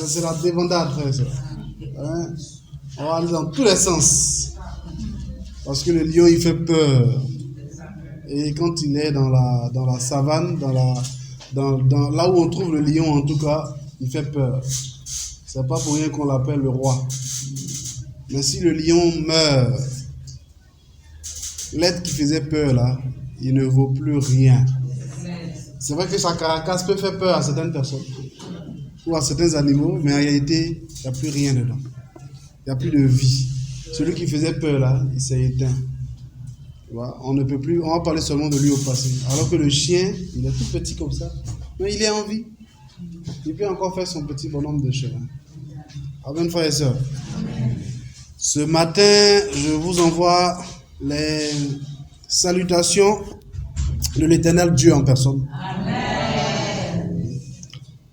c'est la débandade, frère et sœur. Hein? On va aller dans tous les sens. Parce que le lion, il fait peur. Et quand il est dans la savane, là où on trouve le lion, en tout cas, il fait peur. C'est pas pour rien qu'on l'appelle le roi. Mais si le lion meurt, l'être qui faisait peur là, il ne vaut plus rien. C'est vrai que sa carapace peut faire peur à certaines personnes ou à certains animaux, mais en réalité, il n'y a plus rien dedans. Il n'y a plus de vie. Celui qui faisait peur là, il s'est éteint. On ne peut plus, on va parler seulement de lui au passé. Alors que le chien, il est tout petit comme ça, mais il est en vie. Il peut encore faire son petit bonhomme de chemin. Amen, frères et sœurs. Ce matin, je vous envoie les salutations de l'Éternel Dieu en personne. Amen.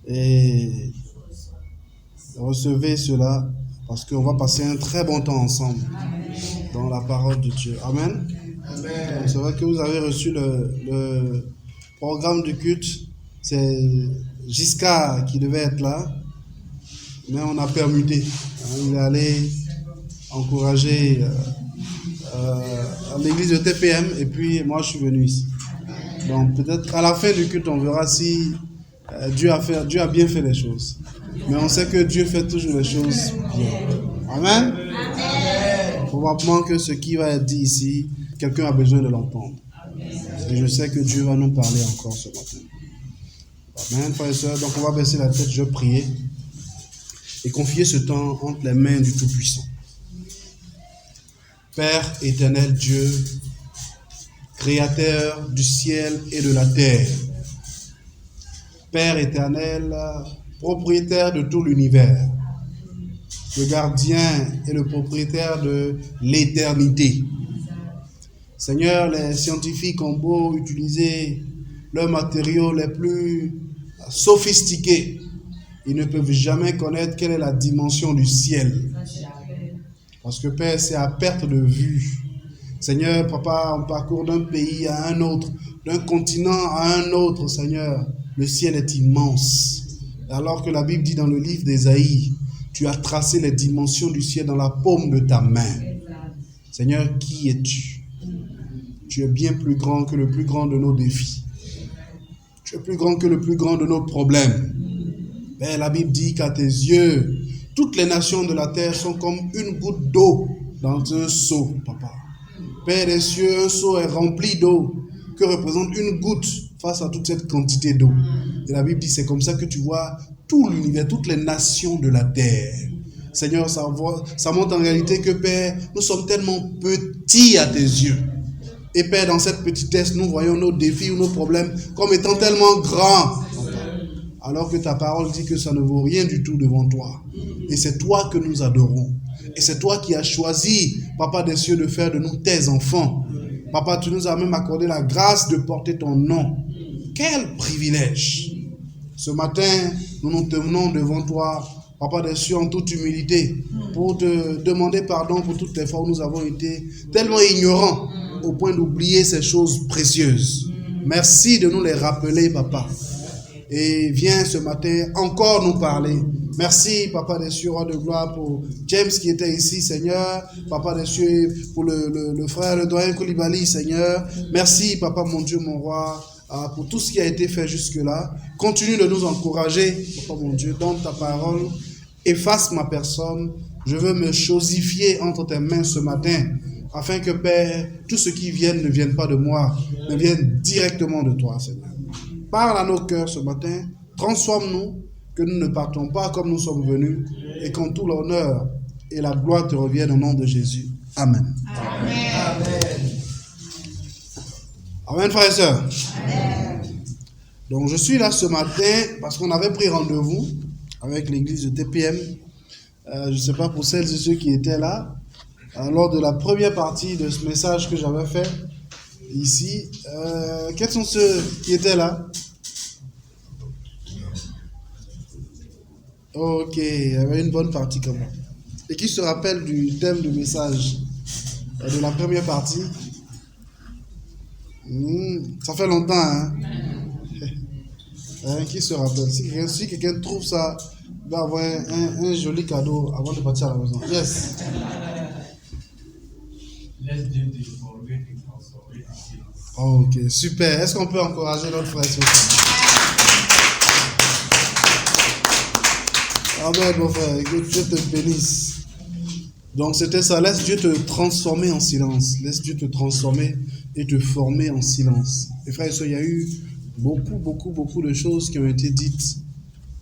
Et recevez cela parce qu'on va passer un très bon temps ensemble dans la parole de Dieu. Amen. Amen. C'est vrai que vous avez reçu le programme du culte. C'est Giscard qui devait être là, mais on a permuté. Il est allé encourager l'église de TPM et puis moi je suis venu ici. Donc peut-être à la fin du culte on verra si Dieu a bien fait les choses. Mais on sait que Dieu fait toujours les choses bien. Amen. Amen. Probablement que ce qui va être dit ici, quelqu'un a besoin de l'entendre. Et je sais que Dieu va nous parler encore ce matin. Amen, frères et sœurs. Donc on va baisser la tête, je prie et confier ce temps entre les mains du Tout-Puissant. Père éternel Dieu, créateur du ciel et de la terre. Père éternel, propriétaire de tout l'univers. Le gardien et le propriétaire de l'éternité. Seigneur, les scientifiques ont beau utiliser leurs matériaux les plus sophistiqués, ils ne peuvent jamais connaître quelle est la dimension du ciel. Parce que Père, c'est à perte de vue. Seigneur, Papa, on parcourt d'un pays à un autre, d'un continent à un autre, Seigneur. Le ciel est immense. Alors que la Bible dit dans le livre d'Ésaïe, tu as tracé les dimensions du ciel dans la paume de ta main. Seigneur, qui es-tu? Tu es bien plus grand que le plus grand de nos défis. Tu es plus grand que le plus grand de nos problèmes. Père, la Bible dit qu'à tes yeux, toutes les nations de la terre sont comme une goutte d'eau dans un seau, Papa. Père des cieux, un seau est rempli d'eau. Que représente une goutte face à toute cette quantité d'eau? Et la Bible dit, c'est comme ça que tu vois tout l'univers, toutes les nations de la terre. Seigneur, ça montre en réalité que, Père, nous sommes tellement petits à tes yeux. Et Père, dans cette petitesse, nous voyons nos défis ou nos problèmes comme étant tellement grands. Alors que ta parole dit que ça ne vaut rien du tout devant toi. Et c'est toi que nous adorons. Et c'est toi qui as choisi, Papa des cieux, de faire de nous tes enfants. Papa, tu nous as même accordé la grâce de porter ton nom. Quel privilège! Ce matin, nous nous tenons devant toi, Papa des cieux, en toute humilité, pour te demander pardon pour toutes les fois où nous avons été tellement ignorants au point d'oublier ces choses précieuses. Merci de nous les rappeler, Papa. Et viens ce matin encore nous parler. Merci, Papa des cieux, roi de gloire, pour James qui était ici, Seigneur. Papa des cieux, pour le frère, le doyen Koulibaly, Seigneur. Merci, Papa, mon Dieu, mon roi, pour tout ce qui a été fait jusque-là. Continue de nous encourager, Papa, mon Dieu, dans ta parole. Efface ma personne. Je veux me chosifier entre tes mains ce matin, afin que, Père, tout ce qui vienne ne vienne pas de moi, mais vienne directement de toi, Seigneur. Parle à nos cœurs ce matin, transforme-nous, que nous ne partons pas comme nous sommes venus, et qu'en tout l'honneur et la gloire te reviennent au nom de Jésus. Amen. Amen. Amen, frères et sœurs. Amen. Donc je suis là ce matin parce qu'on avait pris rendez-vous avec l'église de TPM. Je ne sais pas pour celles et ceux qui étaient là, lors de la première partie de ce message que j'avais fait ici. Quels sont ceux qui étaient là? Ok, il y avait une bonne partie quand même. Et qui se rappelle du thème du message de la première partie? Ça fait longtemps, hein? Qui se rappelle? Si quelqu'un trouve ça va avoir un joli cadeau avant de partir à la maison. Yes. Laisse Dieu te former et transformer en silence. Ok, super. Est-ce qu'on peut encourager notre frère? Amen, mon frère. Que Dieu te bénisse. Donc, c'était ça. Laisse Dieu te transformer en silence. Laisse Dieu te transformer et te former en silence. Et frères et sœurs, il y a eu beaucoup de choses qui ont été dites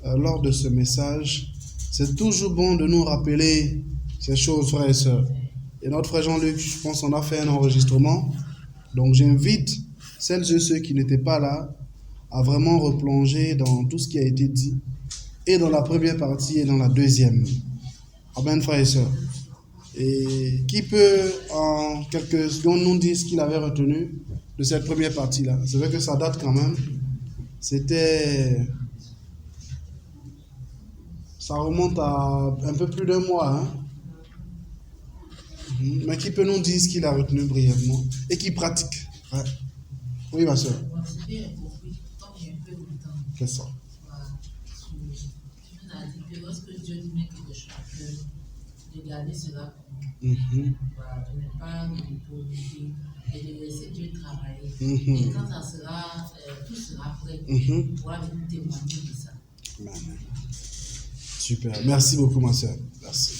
lors de ce message. C'est toujours bon de nous rappeler ces choses, frères et sœurs. Et notre frère Jean-Luc, je pense qu'on a fait un enregistrement. Donc, j'invite celles et ceux qui n'étaient pas là à vraiment replonger dans tout ce qui a été dit, et dans la première partie et dans la deuxième. Amen, frères et sœurs. Et qui peut, en quelques secondes, nous dire ce qu'il avait retenu de cette première partie-là? C'est vrai que ça date quand même. Ça remonte à un peu plus d'un mois. Hein? Mais qui peut nous dire ce qu'il a retenu brièvement et qui pratique? Ouais. Oui, ma soeur. Qu'est-ce que ça? Lorsque Dieu nous met quelque chose, de garder cela pour nous. Voilà, de ne pas nous poser et de laisser Dieu travailler. Et quand ça sera, tout sera prêt, on pourra venir témoigner de ça. Amen. Super. Merci beaucoup, ma soeur. Merci.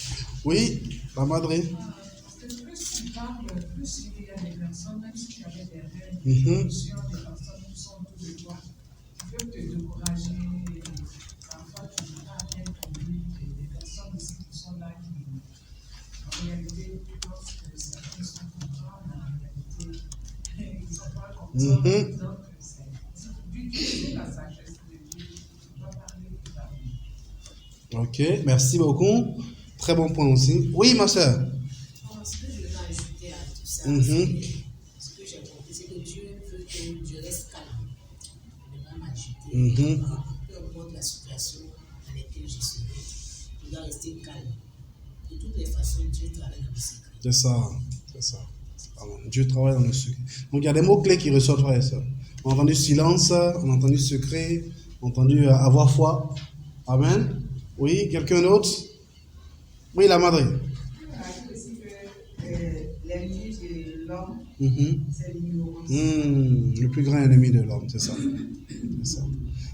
Oui, la madre. Parce que plus tu parles, plus il y a des personnes, même si tu avais des rêves, des personnes qui sont autour de toi, qui peuvent te décourager. Parfois, tu n'as pas bien compris des personnes aussi qui sont là qui, en réalité, tu penses que certains sont contents, mais en réalité, ils ne sont pas contents. Donc, c'est d'utiliser la sagesse de Dieu. Tu dois parler de ta vie. Ok, merci beaucoup. Très bon point aussi. Oui, ma soeur. Ce que je veux ajouter à tout ça, ce que j'ai compris, c'est que Dieu veut que Dieu reste calme, ne pas m'agiter. Peu importe la situation dans laquelle je serai, je dois rester calme. De toutes les façons, Dieu travaille dans le secret. C'est ça. Dieu travaille dans le secret. Donc il y a des mots-clés qui ressortent, frère et sœur. On a entendu silence, on a entendu secret, on a entendu avoir foi. Amen. Oui, quelqu'un d'autre? Oui, la madre. On a dit aussi que l'ennemi de l'homme, c'est l'ignorance. Le plus grand ennemi de l'homme, c'est ça.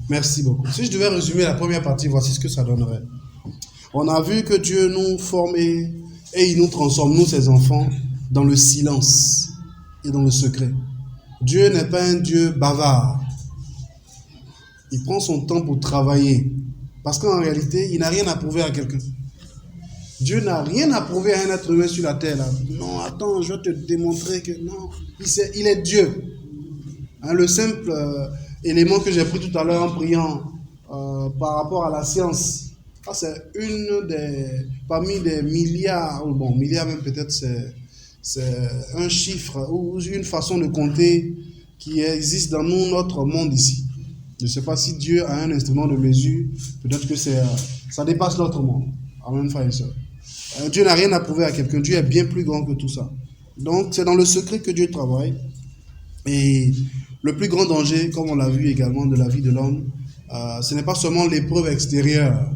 Merci beaucoup. Si je devais résumer la première partie, voici ce que ça donnerait. On a vu que Dieu nous forme et il nous transforme, nous ses enfants, dans le silence et dans le secret. Dieu n'est pas un Dieu bavard. Il prend son temps pour travailler. Parce qu'en réalité, il n'a rien à prouver à quelqu'un. Dieu n'a rien à prouver à un être humain sur la terre. Là. Non, attends, je vais te démontrer que non. Il est Dieu. Hein, le simple élément que j'ai pris tout à l'heure en priant par rapport à la science, c'est parmi des milliards, milliards même peut-être, c'est un chiffre ou une façon de compter qui existe dans notre monde ici. Je ne sais pas si Dieu a un instrument de mesure, peut-être que ça dépasse notre monde. Amen, frère et sœur. Dieu n'a rien à prouver à quelqu'un. Dieu est bien plus grand que tout ça. Donc, c'est dans le secret que Dieu travaille. Et le plus grand danger, comme on l'a vu également de la vie de l'homme, ce n'est pas seulement l'épreuve extérieure,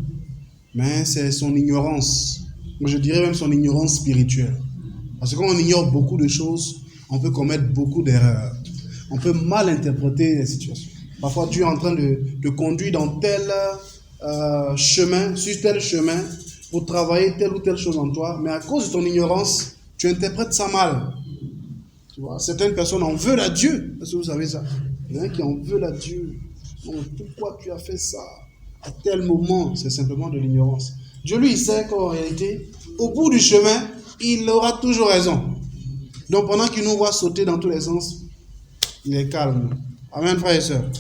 mais c'est son ignorance. Moi, je dirais même son ignorance spirituelle. Parce que quand on ignore beaucoup de choses, on peut commettre beaucoup d'erreurs. On peut mal interpréter les situations. Parfois, Dieu est en train de te conduire dans tel chemin, sur tel chemin, pour travailler telle ou telle chose en toi, mais à cause de ton ignorance, tu interprètes ça mal. Tu vois, certaines personnes en veulent à Dieu. Est-ce que vous savez ça? Il y en a qui en veulent à Dieu. Donc, pourquoi tu as fait ça à tel moment? C'est simplement de l'ignorance. Dieu, lui, il sait qu'en réalité, au bout du chemin, il aura toujours raison. Donc, pendant qu'il nous voit sauter dans tous les sens, il est calme. Amen, frères et sœurs.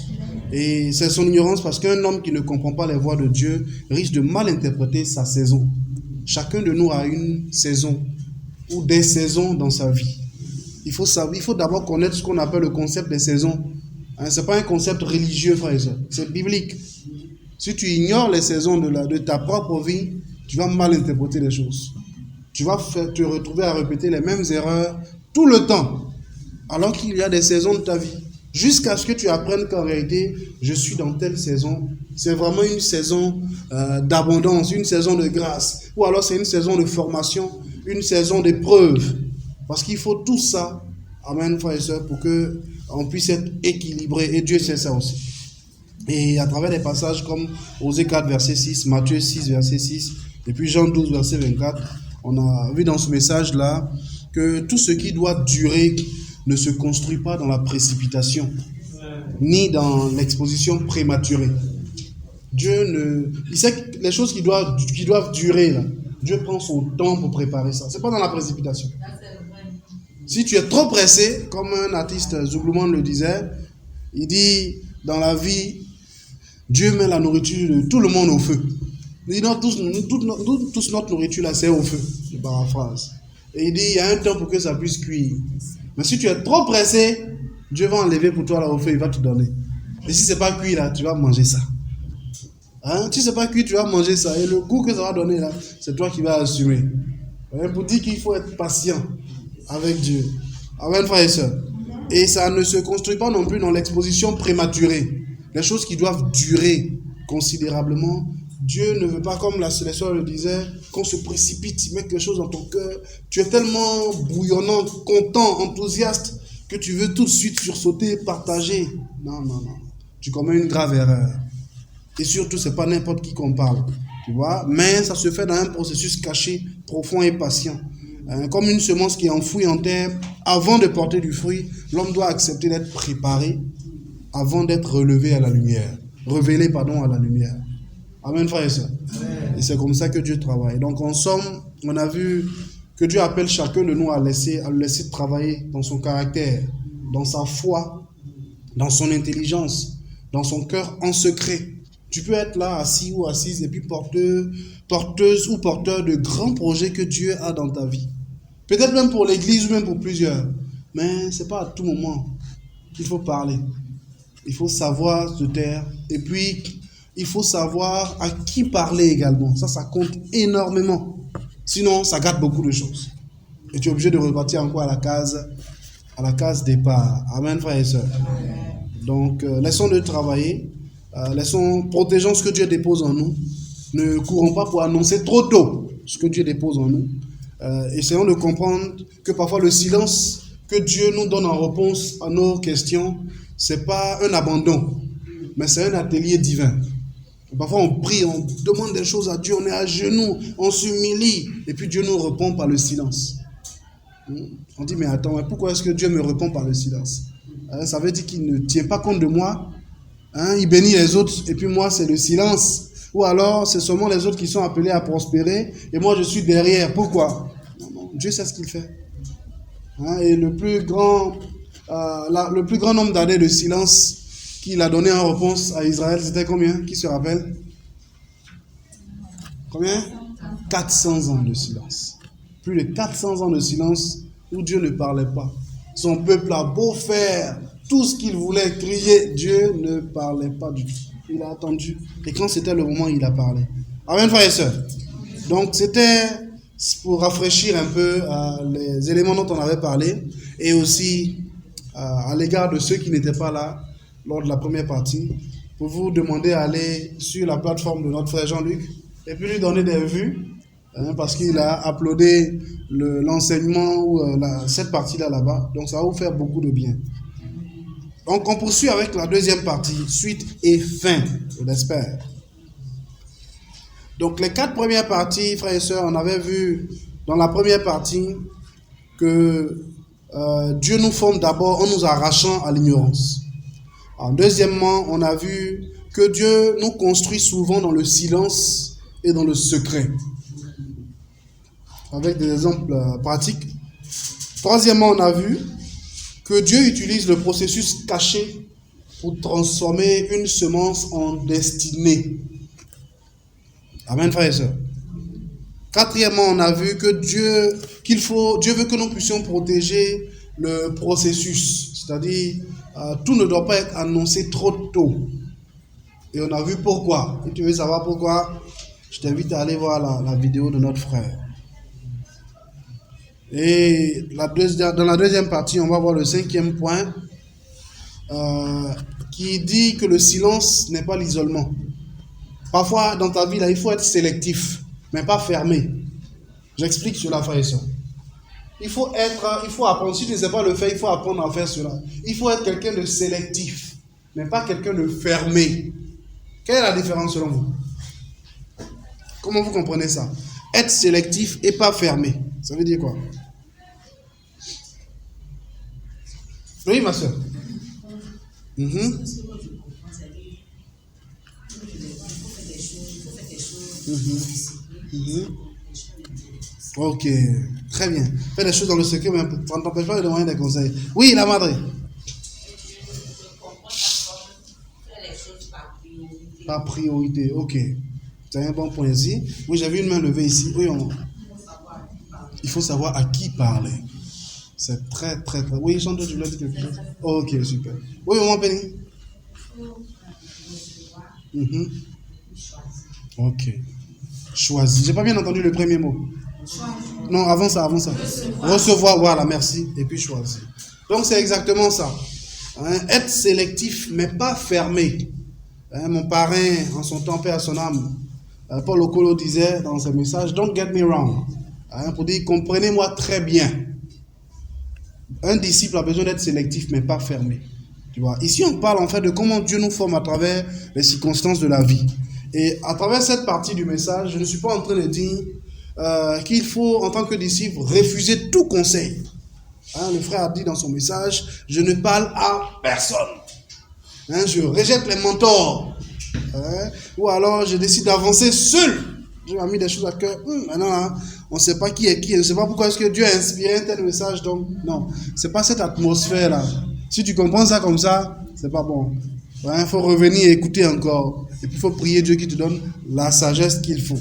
Et c'est son ignorance parce qu'un homme qui ne comprend pas les voies de Dieu risque de mal interpréter sa saison. Chacun de nous a une saison ou des saisons dans sa vie. Il faut d'abord connaître ce qu'on appelle le concept des saisons. Ce n'est pas un concept religieux, frères et sœurs. C'est biblique. Si tu ignores les saisons de ta propre vie, tu vas mal interpréter les choses. Tu vas te retrouver à répéter les mêmes erreurs tout le temps, alors qu'il y a des saisons de ta vie. Jusqu'à ce que tu apprennes qu'en réalité, je suis dans telle saison. C'est vraiment une saison d'abondance, une saison de grâce. Ou alors c'est une saison de formation, une saison d'épreuve. Parce qu'il faut tout ça, amen, frères et sœurs, pour qu'on puisse être équilibré. Et Dieu sait ça aussi. Et à travers des passages comme Osée 4, verset 6, Matthieu 6, verset 6, et puis Jean 12, verset 24, on a vu dans ce message-là que tout ce qui doit durer ne se construit pas dans la précipitation, ni dans l'exposition prématurée. Il sait que les choses qui doivent durer, là, Dieu prend son temps pour préparer ça. C'est pas dans la précipitation. Si tu es trop pressé, comme un artiste Zouglouman le disait, il dit, dans la vie, Dieu met la nourriture de tout le monde au feu. Il dit, non, tous notre nourriture, là, c'est au feu. Je paraphrase. Et il dit, il y a un temps pour que ça puisse cuire. Mais si tu es trop pressé, Dieu va enlever pour toi là au feu, il va te donner. Et si c'est pas cuit là, tu vas manger ça. Hein? Si c'est pas cuit, tu vas manger ça. Et le goût que ça va donner là, c'est toi qui vas assumer. Pour dire qu'il faut être patient avec Dieu. Amen, frères et sœurs. Et ça ne se construit pas non plus dans l'exposition prématurée. Les choses qui doivent durer considérablement. Dieu ne veut pas, comme la sœur le disait, qu'on se précipite, mettre quelque chose dans ton cœur. Tu es tellement bouillonnant, content, enthousiaste, que tu veux tout de suite sursauter, partager. Non. Tu commets une grave erreur. Et surtout, c'est pas n'importe qui qu'on parle. Tu vois? Mais ça se fait dans un processus caché, profond et patient. Comme une semence qui est enfouie en terre, avant de porter du fruit, l'homme doit accepter d'être préparé avant d'être révélé à la lumière. Amen, frères et sœurs. Et c'est comme ça que Dieu travaille. Donc, en somme, on a vu que Dieu appelle chacun de nous à le laisser travailler dans son caractère, dans sa foi, dans son intelligence, dans son cœur en secret. Tu peux être là, assis ou assise, et puis porteuse ou porteur de grands projets que Dieu a dans ta vie. Peut-être même pour l'église ou même pour plusieurs. Mais ce n'est pas à tout moment qu'il faut parler. Il faut savoir se taire. Et puis, il faut savoir à qui parler également. Ça compte énormément. Sinon, ça gâte beaucoup de choses. Et tu es obligé de repartir encore à la case départ. Amen, frères et sœurs. Donc, laissons de travailler. Protégeons ce que Dieu dépose en nous. Ne courons pas pour annoncer trop tôt ce que Dieu dépose en nous. Essayons de comprendre que parfois le silence que Dieu nous donne en réponse à nos questions, ce n'est pas un abandon, mais c'est un atelier divin. Parfois on prie, on demande des choses à Dieu, on est à genoux, on s'humilie, et puis Dieu nous répond par le silence. On dit, mais attends, pourquoi est-ce que Dieu me répond par le silence? Ça veut dire qu'il ne tient pas compte de moi. Il bénit les autres, et puis moi c'est le silence. Ou alors c'est seulement les autres qui sont appelés à prospérer, et moi je suis derrière. Pourquoi? Non, Dieu sait ce qu'il fait. Et le plus grand nombre d'années de silence qu'il a donné en réponse à Israël, c'était combien? Qui se rappelle? Combien? 400 ans de silence. Plus de 400 ans de silence où Dieu ne parlait pas. Son peuple a beau faire tout ce qu'il voulait crier, Dieu ne parlait pas du tout. Il a attendu. Et quand c'était le moment, il a parlé. Amen, frères et sœurs. Donc, c'était pour rafraîchir un peu les éléments dont on avait parlé et aussi à l'égard de ceux qui n'étaient pas là lors de la première partie, pour vous demander d'aller sur la plateforme de notre frère Jean-Luc et puis lui donner des vues, parce qu'il a uploadé l'enseignement ou cette partie-là là-bas. Donc, ça va vous faire beaucoup de bien. Donc, on poursuit avec la deuxième partie, suite et fin, je l'espère. Donc, les 4 premières parties, frères et sœurs, on avait vu dans la première partie que Dieu nous forme d'abord en nous arrachant à l'ignorance. Deuxièmement, on a vu que Dieu nous construit souvent dans le silence et dans le secret. Avec des exemples pratiques. Troisièmement, on a vu que Dieu utilise le processus caché pour transformer une semence en destinée. Amen, frères et sœurs. Quatrièmement, on a vu que Dieu veut que nous puissions protéger le processus. C'est-à-dire, tout ne doit pas être annoncé trop tôt. Et on a vu pourquoi. Si tu veux savoir pourquoi, je t'invite à aller voir la vidéo de notre frère. Et dans la deuxième partie, on va voir le 5e point. qui dit que le silence n'est pas l'isolement. Parfois, dans ta vie, là, il faut être sélectif, mais pas fermé. J'explique cela, frère et soeur. Il faut apprendre. Si tu ne sais pas le faire, il faut apprendre à faire cela. Il faut être quelqu'un de sélectif, mais pas quelqu'un de fermé. Quelle est la différence selon vous? Comment vous comprenez ça? Être sélectif et pas fermé. Ça veut dire quoi? Oui, ma soeur. Ce que moi je comprends, c'est-à-dire il faut faire des choses Ok, très bien. Fais des choses dans le secret, mais ça ne t'empêche pas de demander des conseils. Oui, la madre. faire les choses par priorité. Par priorité, ok. C'est un bon point ici. Oui, j'avais une main levée ici. Oui, il faut savoir à qui parler. C'est très, très, très... Oui, Chantal, tu voulais dire quelque chose? Ok, super. Oui, maman Penny. Ok. Choisir. J'ai pas bien entendu le premier mot. Non, avant ça. Recevoir, voilà, merci. Et puis choisir. Donc, c'est exactement ça. Être sélectif, mais pas fermé. Mon parrain, en son temps, paix à son âme, Paul Okolo disait dans ses messages, don't get me wrong. Pour dire, comprenez-moi très bien. Un disciple a besoin d'être sélectif, mais pas fermé. Tu vois? Ici, on parle en fait de comment Dieu nous forme à travers les circonstances de la vie. Et à travers cette partie du message, je ne suis pas en train de dire qu'il faut, en tant que disciple, refuser tout conseil. Le frère a dit dans son message, je ne parle à personne. Je rejette les mentors. Ou alors, je décide d'avancer seul. Dieu m'a mis des choses à cœur. Maintenant, on ne sait pas qui est qui. On ne sait pas pourquoi est-ce que Dieu a inspiré un tel message. Donc, non, ce n'est pas cette atmosphère-là. Si tu comprends ça comme ça, ce n'est pas bon. Il faut revenir et écouter encore. Et puis, il faut prier Dieu qui te donne la sagesse qu'il faut.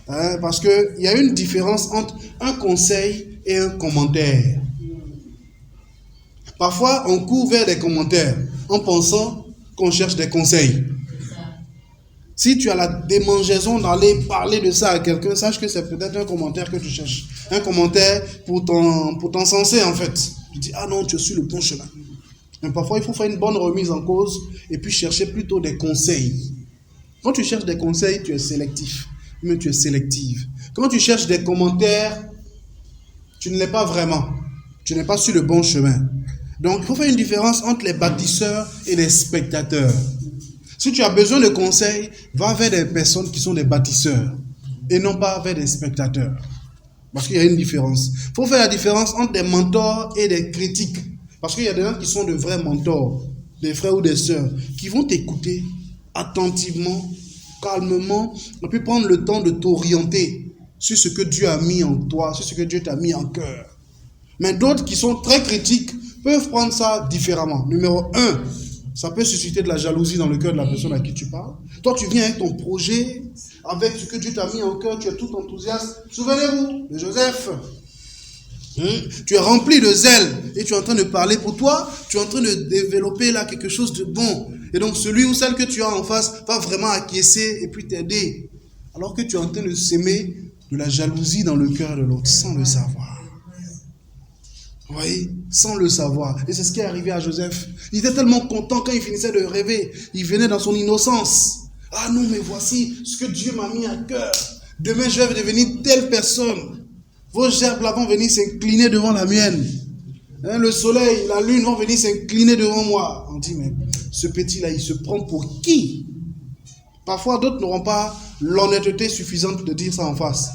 Parce qu'il y a une différence entre un conseil et un commentaire. Parfois, on court vers des commentaires en pensant qu'on cherche des conseils. Si tu as la démangeaison d'aller parler de ça à quelqu'un, sache que c'est peut-être un commentaire que tu cherches. Un commentaire pour t'encenser en fait. Tu dis, ah non, tu es sur le bon chemin. Mais parfois, il faut faire une bonne remise en cause et puis chercher plutôt des conseils. Quand tu cherches des conseils, tu es sélectif. Mais tu es sélective. Quand tu cherches des commentaires, tu ne l'es pas vraiment. Tu n'es pas sur le bon chemin. Donc, il faut faire une différence entre les bâtisseurs et les spectateurs. Si tu as besoin de conseils, va vers des personnes qui sont des bâtisseurs et non pas vers des spectateurs. Parce qu'il y a une différence. Il faut faire la différence entre des mentors et des critiques. Parce qu'il y a des gens qui sont de vrais mentors, des frères ou des sœurs, qui vont t'écouter attentivement, calmement, et puis prendre le temps de t'orienter sur ce que Dieu a mis en toi, sur ce que Dieu t'a mis en cœur. Mais d'autres qui sont très critiques peuvent prendre ça différemment. Numéro 1, ça peut susciter de la jalousie dans le cœur de la personne à qui tu parles. Toi, tu viens avec ton projet, avec ce que Dieu t'a mis en cœur, tu es tout enthousiaste. Souvenez-vous de Joseph. Tu es rempli de zèle et tu es en train de parler pour toi, tu es en train de développer là quelque chose de bon. Et donc celui ou celle que tu as en face va vraiment acquiescer et puis t'aider. Alors que tu es en train de s'aimer de la jalousie dans le cœur de l'autre sans le savoir. Oui, sans le savoir. Et c'est ce qui est arrivé à Joseph. Il était tellement content quand il finissait de rêver. Il venait dans son innocence. Ah non, mais voici ce que Dieu m'a mis à cœur. Demain, je vais devenir telle personne. Vos gerbes là vont venir s'incliner devant la mienne. Le soleil, la lune vont venir s'incliner devant moi. On dit, mais ce petit-là, il se prend pour qui? Parfois, d'autres n'auront pas l'honnêteté suffisante de dire ça en face.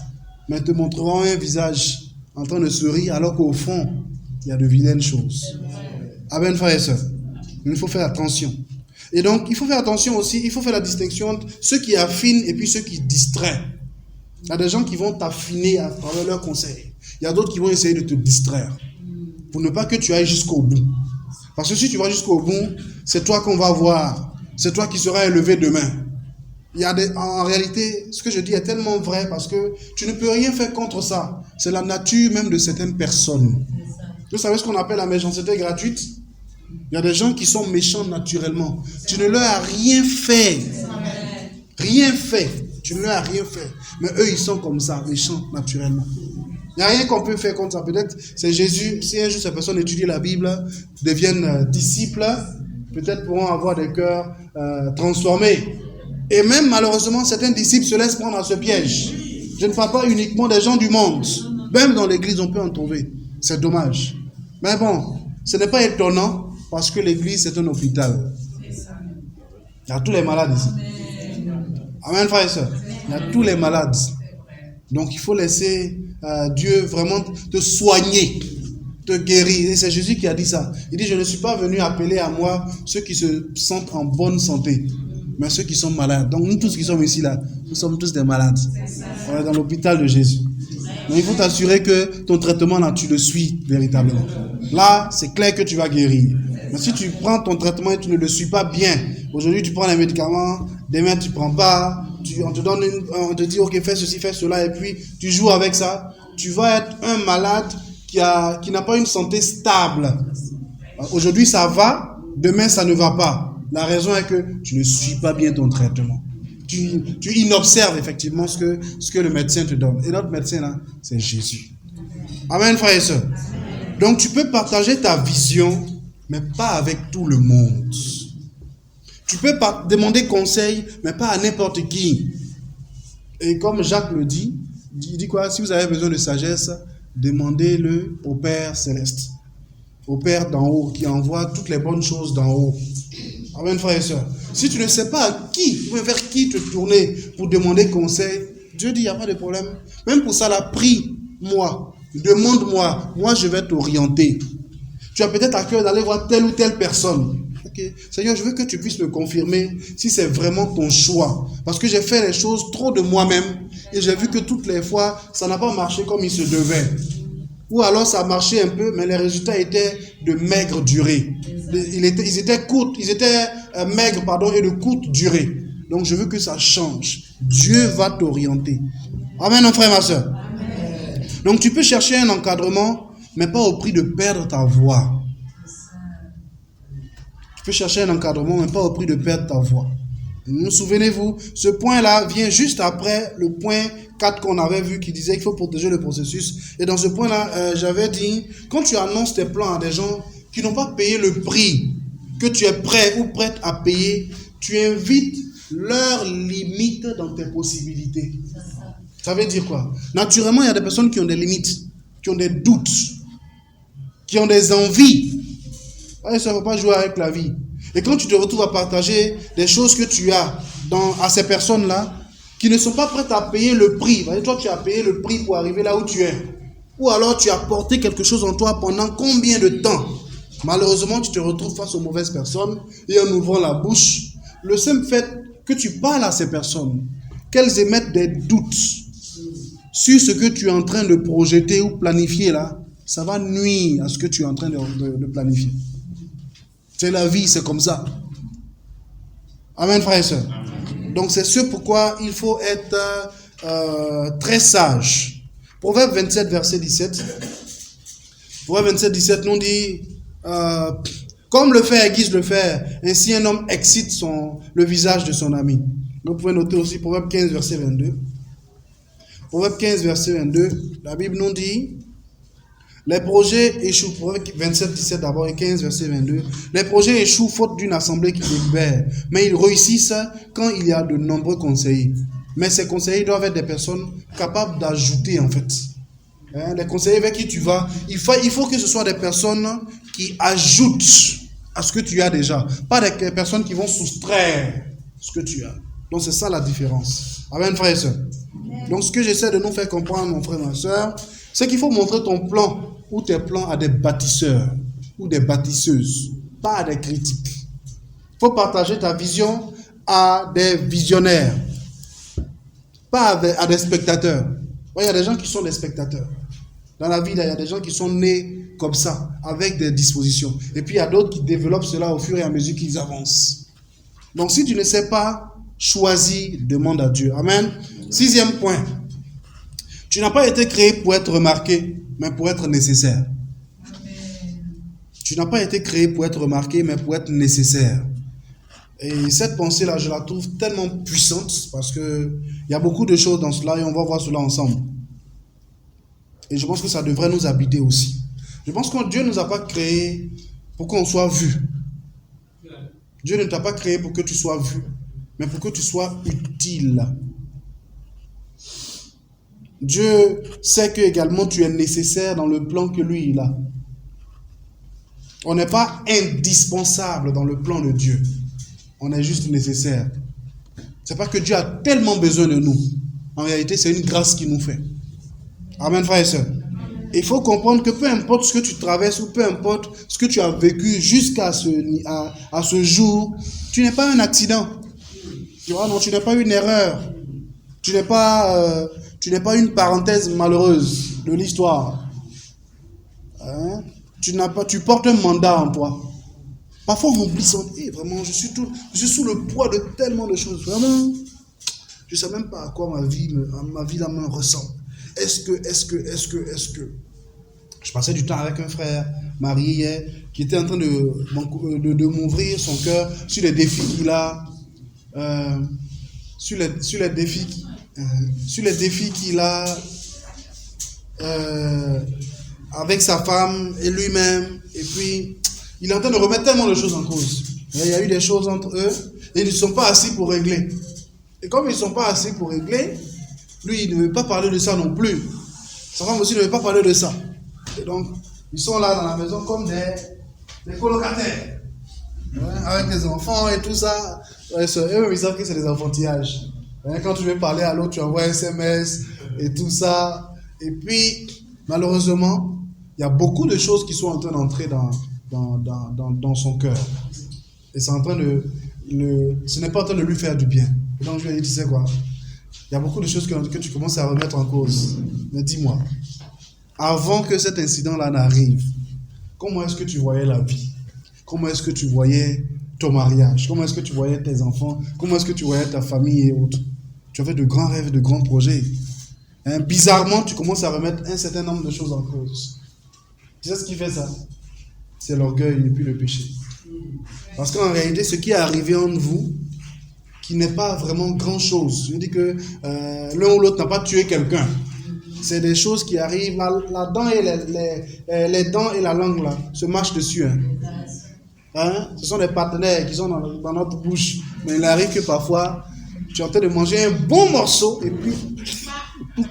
Mais te montreront un visage en train de sourire alors qu'au fond, il y a de vilaines choses. Amen, frères et sœurs. Il faut faire attention. Et donc, il faut faire attention aussi, il faut faire la distinction entre ceux qui affinent et puis ceux qui distraient. Il y a des gens qui vont t'affiner à travers leurs conseils. Il y a d'autres qui vont essayer de te distraire. Pour ne pas que tu ailles jusqu'au bout. Parce que si tu vas jusqu'au bout, c'est toi qu'on va voir. C'est toi qui seras élevé demain. En réalité, ce que je dis est tellement vrai parce que tu ne peux rien faire contre ça. C'est la nature même de certaines personnes. Vous savez ce qu'on appelle la méchanceté gratuite? Il y a des gens qui sont méchants naturellement. Tu ne leur as rien fait. Rien fait. Tu ne leur as rien fait. Mais eux, ils sont comme ça, méchants naturellement. Il n'y a rien qu'on peut faire contre ça. Peut-être c'est Jésus. Si un jour ces personnes étudient la Bible, deviennent disciples, peut-être pourront avoir des cœurs transformés. Et même malheureusement, certains disciples se laissent prendre à ce piège. Je ne parle pas uniquement des gens du monde. Même dans l'église, on peut en trouver. C'est dommage. Mais bon, ce n'est pas étonnant parce que l'église, c'est un hôpital. Il y a tous les malades ici. Amen, frère et soeur. Il y a tous les malades. Donc, il faut laisser Dieu vraiment te soigner, te guérir. Et c'est Jésus qui a dit ça. Il dit, je ne suis pas venu appeler à moi ceux qui se sentent en bonne santé, mais ceux qui sont malades. Donc, nous tous qui sommes ici, là, nous sommes tous des malades. On est dans l'hôpital de Jésus. Donc, il faut t'assurer que ton traitement, là, tu le suis véritablement. Là, c'est clair que tu vas guérir. Mais si tu prends ton traitement et tu ne le suis pas bien, aujourd'hui, tu prends les médicaments, demain, tu ne prends pas, on te dit, ok, fais ceci, fais cela, et puis tu joues avec ça, tu vas être un malade qui n'a pas une santé stable. Aujourd'hui, ça va, demain, ça ne va pas. La raison est que tu ne suis pas bien ton traitement. Tu inobserves effectivement ce que le médecin te donne. Et notre médecin, là, c'est Jésus. Amen, frères et sœurs. Donc, tu peux partager ta vision, mais pas avec tout le monde. Tu peux demander conseil, mais pas à n'importe qui. Et comme Jacques le dit, il dit quoi? Si vous avez besoin de sagesse, demandez-le au Père Céleste. Au Père d'en haut, qui envoie toutes les bonnes choses d'en haut. Amen, frères et sœurs. Si tu ne sais pas à qui, vers qui te tourner pour demander conseil, Dieu dit, il n'y a pas de problème. Même pour ça, là, prie-moi, demande-moi, moi je vais t'orienter. Tu as peut-être à cœur d'aller voir telle ou telle personne. Okay. Seigneur, je veux que tu puisses me confirmer si c'est vraiment ton choix. Parce que j'ai fait les choses trop de moi-même et j'ai vu que toutes les fois, ça n'a pas marché comme il se devait. Ou alors ça marchait un peu, mais les résultats étaient de maigre durée. Ils étaient maigres, et de courte durée. Donc je veux que ça change. Dieu va t'orienter. Amen, mon frère, ma soeur. Amen. Donc tu peux chercher un encadrement, mais pas au prix de perdre ta voix. Tu peux chercher un encadrement, mais pas au prix de perdre ta voix. Vous souvenez-vous, ce point-là vient juste après le point 4 qu'on avait vu qui disait qu'il faut protéger le processus. Et dans ce point-là, j'avais dit, quand tu annonces tes plans à des gens qui n'ont pas payé le prix que tu es prêt ou prête à payer, tu invites leurs limites dans tes possibilités. Ça veut dire quoi? Naturellement, il y a des personnes qui ont des limites, qui ont des doutes, qui ont des envies. Ça ne faut pas jouer avec la vie. Et quand tu te retrouves à partager des choses que tu as à ces personnes-là, qui ne sont pas prêtes à payer le prix. Toi, tu as payé le prix pour arriver là où tu es. Ou alors, tu as porté quelque chose en toi pendant combien de temps? Malheureusement, tu te retrouves face aux mauvaises personnes et en ouvrant la bouche, le simple fait que tu parles à ces personnes, qu'elles émettent des doutes sur ce que tu es en train de projeter ou planifier là, ça va nuire à ce que tu es en train de planifier. C'est la vie, c'est comme ça. Amen, frères et sœurs. Donc c'est ce pourquoi il faut être très sage. Proverbe 27, verset 17. Proverbe 27, 17 nous dit, comme le fer aiguise le fer, ainsi un homme excite le visage de son ami. Vous pouvez noter aussi Proverbe 15, verset 22. Proverbe 15, verset 22, la Bible nous dit, les projets échouent. Proverbe 27, 17 d'abord et 15, verset 22. Les projets échouent faute d'une assemblée qui délibère, mais ils réussissent quand il y a de nombreux conseillers. Mais ces conseillers doivent être des personnes capables d'ajouter en fait. Les conseillers vers qui tu vas, il faut que ce soit des personnes qui ajoutent à ce que tu as déjà, pas des personnes qui vont soustraire ce que tu as. Donc c'est ça la différence. Amen, frère et soeur. Donc ce que j'essaie de nous faire comprendre, mon frère, ma soeur, c'est qu'il faut montrer ton plan ou tes plans à des bâtisseurs ou des bâtisseuses, pas à des critiques. Il faut partager ta vision à des visionnaires, pas à des spectateurs. Il y a des gens qui sont des spectateurs. Dans la vie, il y a des gens qui sont nés comme ça, avec des dispositions. Et puis il y a d'autres qui développent cela au fur et à mesure qu'ils avancent. Donc si tu ne sais pas, choisis, demande à Dieu. Amen. 6e point. Tu n'as pas été créé pour être remarqué, mais pour être nécessaire. Tu n'as pas été créé pour être remarqué, mais pour être nécessaire. Et cette pensée-là, je la trouve tellement puissante parce qu'il y a beaucoup de choses dans cela et on va voir cela ensemble. Et je pense que ça devrait nous habiter aussi. Je pense que Dieu ne nous a pas créés pour qu'on soit vu. Dieu ne t'a pas créé pour que tu sois vu, mais pour que tu sois utile. Dieu sait que également tu es nécessaire dans le plan que lui il a. On n'est pas indispensable dans le plan de Dieu. On est juste nécessaire. C'est pas que Dieu a tellement besoin de nous. En réalité, c'est une grâce qu'il nous fait. Amen, frères et sœurs. Il faut comprendre que peu importe ce que tu traverses ou peu importe ce que tu as vécu jusqu'à ce jour, tu n'es pas un accident. Tu vois, non, tu n'es pas une erreur. Tu n'es pas une parenthèse malheureuse de l'histoire. Hein? Tu portes un mandat en toi. Parfois on oublie ça. Vraiment, je suis sous le poids de tellement de choses. Vraiment, je ne sais même pas à quoi ma vie là me ressemble. Est-ce que je passais du temps avec un frère marié hier qui était en train de m'ouvrir son cœur sur les défis qu'il a, sur les défis qu'il a avec sa femme et lui-même. Et puis, il est en train de remettre tellement de choses en cause. Il y a eu des choses entre eux et ils ne sont pas assis pour régler. Et comme ils ne sont pas assis pour régler, lui, il ne veut pas parler de ça non plus. Sa femme aussi ne veut pas parler de ça. Et donc, ils sont là dans la maison comme des colocataires. Avec des enfants et tout ça. Eux, ils savent que c'est des enfantillages. Quand tu veux parler à l'autre, tu envoies un SMS et tout ça. Et puis, malheureusement, il y a beaucoup de choses qui sont en train d'entrer dans son cœur. Et c'est en train ce n'est pas en train de lui faire du bien. Et donc, je lui ai dit, tu sais quoi? Il y a beaucoup de choses que tu commences à remettre en cause. Mais dis-moi, avant que cet incident-là n'arrive, comment est-ce que tu voyais la vie? Comment est-ce que tu voyais ton mariage? Comment est-ce que tu voyais tes enfants? Comment est-ce que tu voyais ta famille et autres? Tu avais de grands rêves, de grands projets. Bizarrement, tu commences à remettre un certain nombre de choses en cause. Tu sais ce qui fait ça? C'est l'orgueil et puis le péché. Parce qu'en réalité, ce qui est arrivé en vous, qui n'est pas vraiment grand-chose. Je dis que l'un ou l'autre n'a pas tué quelqu'un. C'est des choses qui arrivent. La dent et les dents et la langue là, se marchent dessus. Ce sont des partenaires qui sont dans notre bouche. Mais il arrive que parfois, tu es en train de manger un bon morceau et puis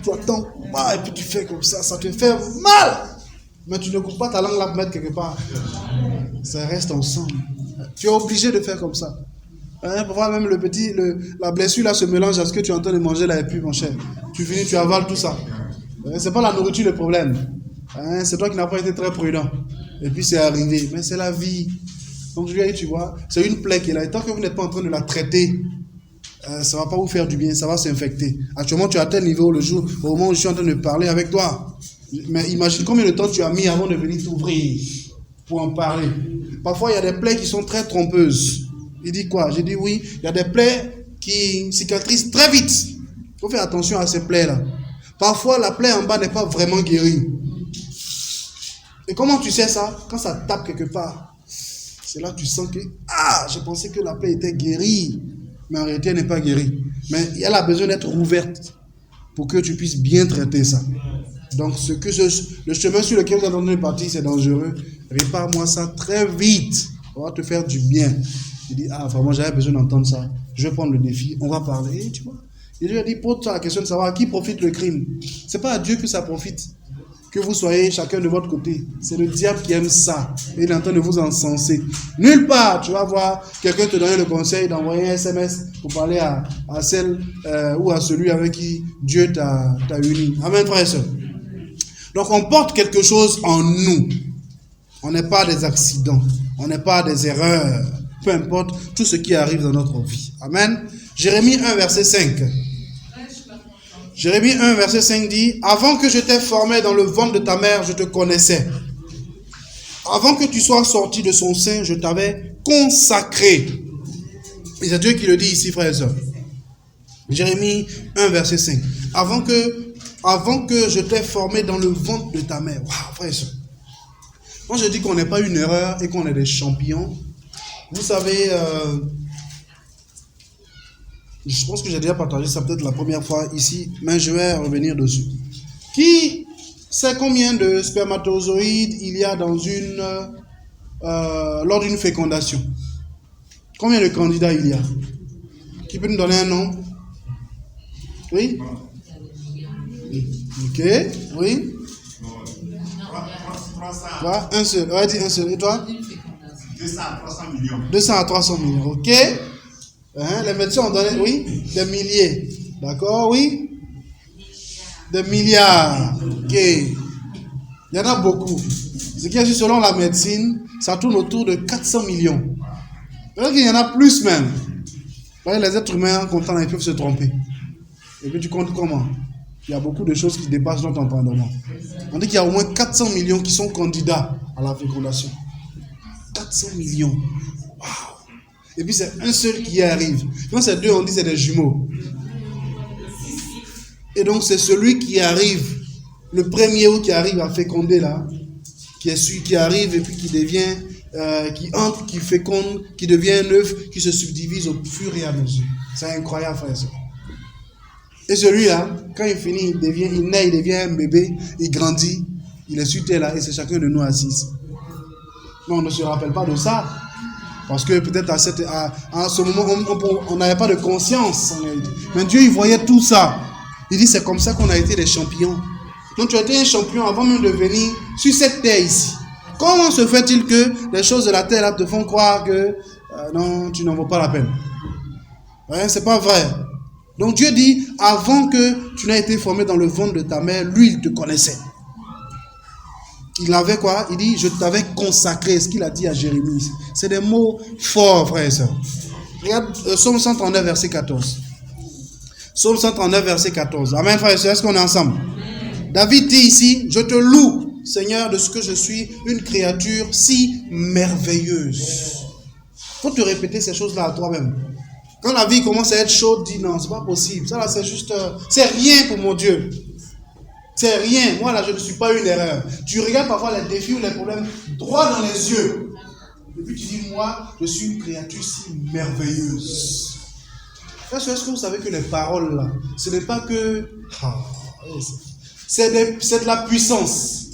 tu attends, et puis tu fais comme ça te fait mal. Mais tu ne coupes pas ta langue là pour mettre quelque part. Ça reste ensemble. Tu es obligé de faire comme ça. Parfois même la blessure là se mélange à ce que tu es en train de manger là et puis mon cher, tu finis, tu avales tout ça. C'est pas la nourriture le problème. C'est toi qui n'as pas été très prudent. Et puis c'est arrivé. Mais c'est la vie. Donc je lui ai dit, tu vois, c'est une plaie qui est là. Et tant que vous n'êtes pas en train de la traiter, ça ne va pas vous faire du bien, ça va s'infecter. Actuellement, tu es à tel niveau au moment où je suis en train de parler avec toi. Mais imagine combien de temps tu as mis avant de venir t'ouvrir pour en parler. Parfois, il y a des plaies qui sont très trompeuses. Il dit quoi? J'ai dit oui, il y a des plaies qui cicatrisent très vite. Il faut faire attention à ces plaies-là. Parfois, la plaie en bas n'est pas vraiment guérie. Et comment tu sais ça? Quand ça tape quelque part. C'est là que tu sens que, je pensais que la plaie était guérie. Mais en réalité, elle n'est pas guérie. Mais elle a besoin d'être ouverte pour que tu puisses bien traiter ça. Donc, le chemin sur lequel vous êtes en train de partir, c'est dangereux. Répare-moi ça très vite. Ça va te faire du bien. Il dit, vraiment, j'avais besoin d'entendre ça. Je vais prendre le défi. On va parler. Et tu vois. Et Dieu a dit, pose-toi la question de savoir à qui profite le crime. C'est pas à Dieu que ça profite. Que vous soyez chacun de votre côté. C'est le diable qui aime ça. Et il est en train de vous encenser. Nulle part, tu vas voir quelqu'un te donner le conseil d'envoyer un SMS pour parler à celle ou à celui avec qui Dieu t'a uni. Amen, frères et sœurs. Donc, on porte quelque chose en nous. On n'est pas des accidents. On n'est pas des erreurs. Peu importe tout ce qui arrive dans notre vie. Amen. Jérémie 1, verset 5. Jérémie 1, verset 5 dit, « Avant que je t'ai formé dans le ventre de ta mère, je te connaissais. Avant que tu sois sorti de son sein, je t'avais consacré. » Et c'est Dieu qui le dit ici, frères et sœurs. Jérémie 1, verset 5. « Avant que je t'ai formé dans le ventre de ta mère. » Waouh, frères et sœurs. Quand je dis qu'on n'est pas une erreur et qu'on est des champions, vous savez... je pense que j'ai déjà partagé ça peut-être la première fois ici, mais je vais revenir dessus. Qui sait combien de spermatozoïdes il y a lors d'une fécondation? Combien de candidats il y a? Qui peut nous donner un nom? Oui? Ok, oui? 300. Un seul, on va dire un seul. Et toi? 200 à 300 millions. 200 à 300 millions, ok? Les médecins ont donné, oui? Des milliers. D'accord, oui? Des milliards. Ok. Il y en a beaucoup. Ce qui est juste selon la médecine, ça tourne autour de 400 millions. Alors qu'il y en a plus même. Vous voyez, les êtres humains, en comptant, ils peuvent se tromper. Et puis tu comptes comment? Il y a beaucoup de choses qui dépassent notre entendement. On dit qu'il y a au moins 400 millions qui sont candidats à la fécondation. 400 millions. Waouh! Et puis c'est un seul qui y arrive. Quand c'est deux, on dit c'est des jumeaux. Et donc c'est celui qui arrive, le premier qui arrive à féconder là, qui est celui qui arrive et puis qui devient, qui entre, qui féconde, qui devient un œuf, qui se subdivise au fur et à mesure. C'est incroyable, frère et soeur. Et celui-là, quand il finit, il naît, il devient un bébé, il grandit, il est sur terre là et c'est chacun de nous assis. Mais on ne se rappelle pas de ça. Parce que peut-être à ce moment, on n'avait pas de conscience. Mais Dieu, il voyait tout ça. Il dit, c'est comme ça qu'on a été des champions. Donc tu as été un champion avant même de venir sur cette terre ici. Comment se fait-il que les choses de la terre là te font croire que non, tu n'en vaux pas la peine? Ouais, c'est pas vrai. Donc Dieu dit, avant que tu n'aies été formé dans le ventre de ta mère, lui, il te connaissait. Il avait quoi? Il dit, je t'avais consacré, ce qu'il a dit à Jérémie. C'est des mots forts, frères et sœurs. Regarde, Psaume 139, verset 14. Psaume 139, verset 14. Amen, frères et sœurs, est-ce qu'on est ensemble? David dit ici, je te loue, Seigneur, de ce que je suis une créature si merveilleuse. Il faut te répéter ces choses-là à toi-même. Quand la vie commence à être chaude, dis non, c'est pas possible. Ça là, c'est juste, c'est rien pour mon Dieu. C'est rien. Moi là, je ne suis pas une erreur. Tu regardes parfois les défis ou les problèmes droit dans les yeux. Et puis tu dis, moi, je suis une créature si merveilleuse. Est-ce que vous savez que les paroles là, ce n'est pas que... c'est de la puissance.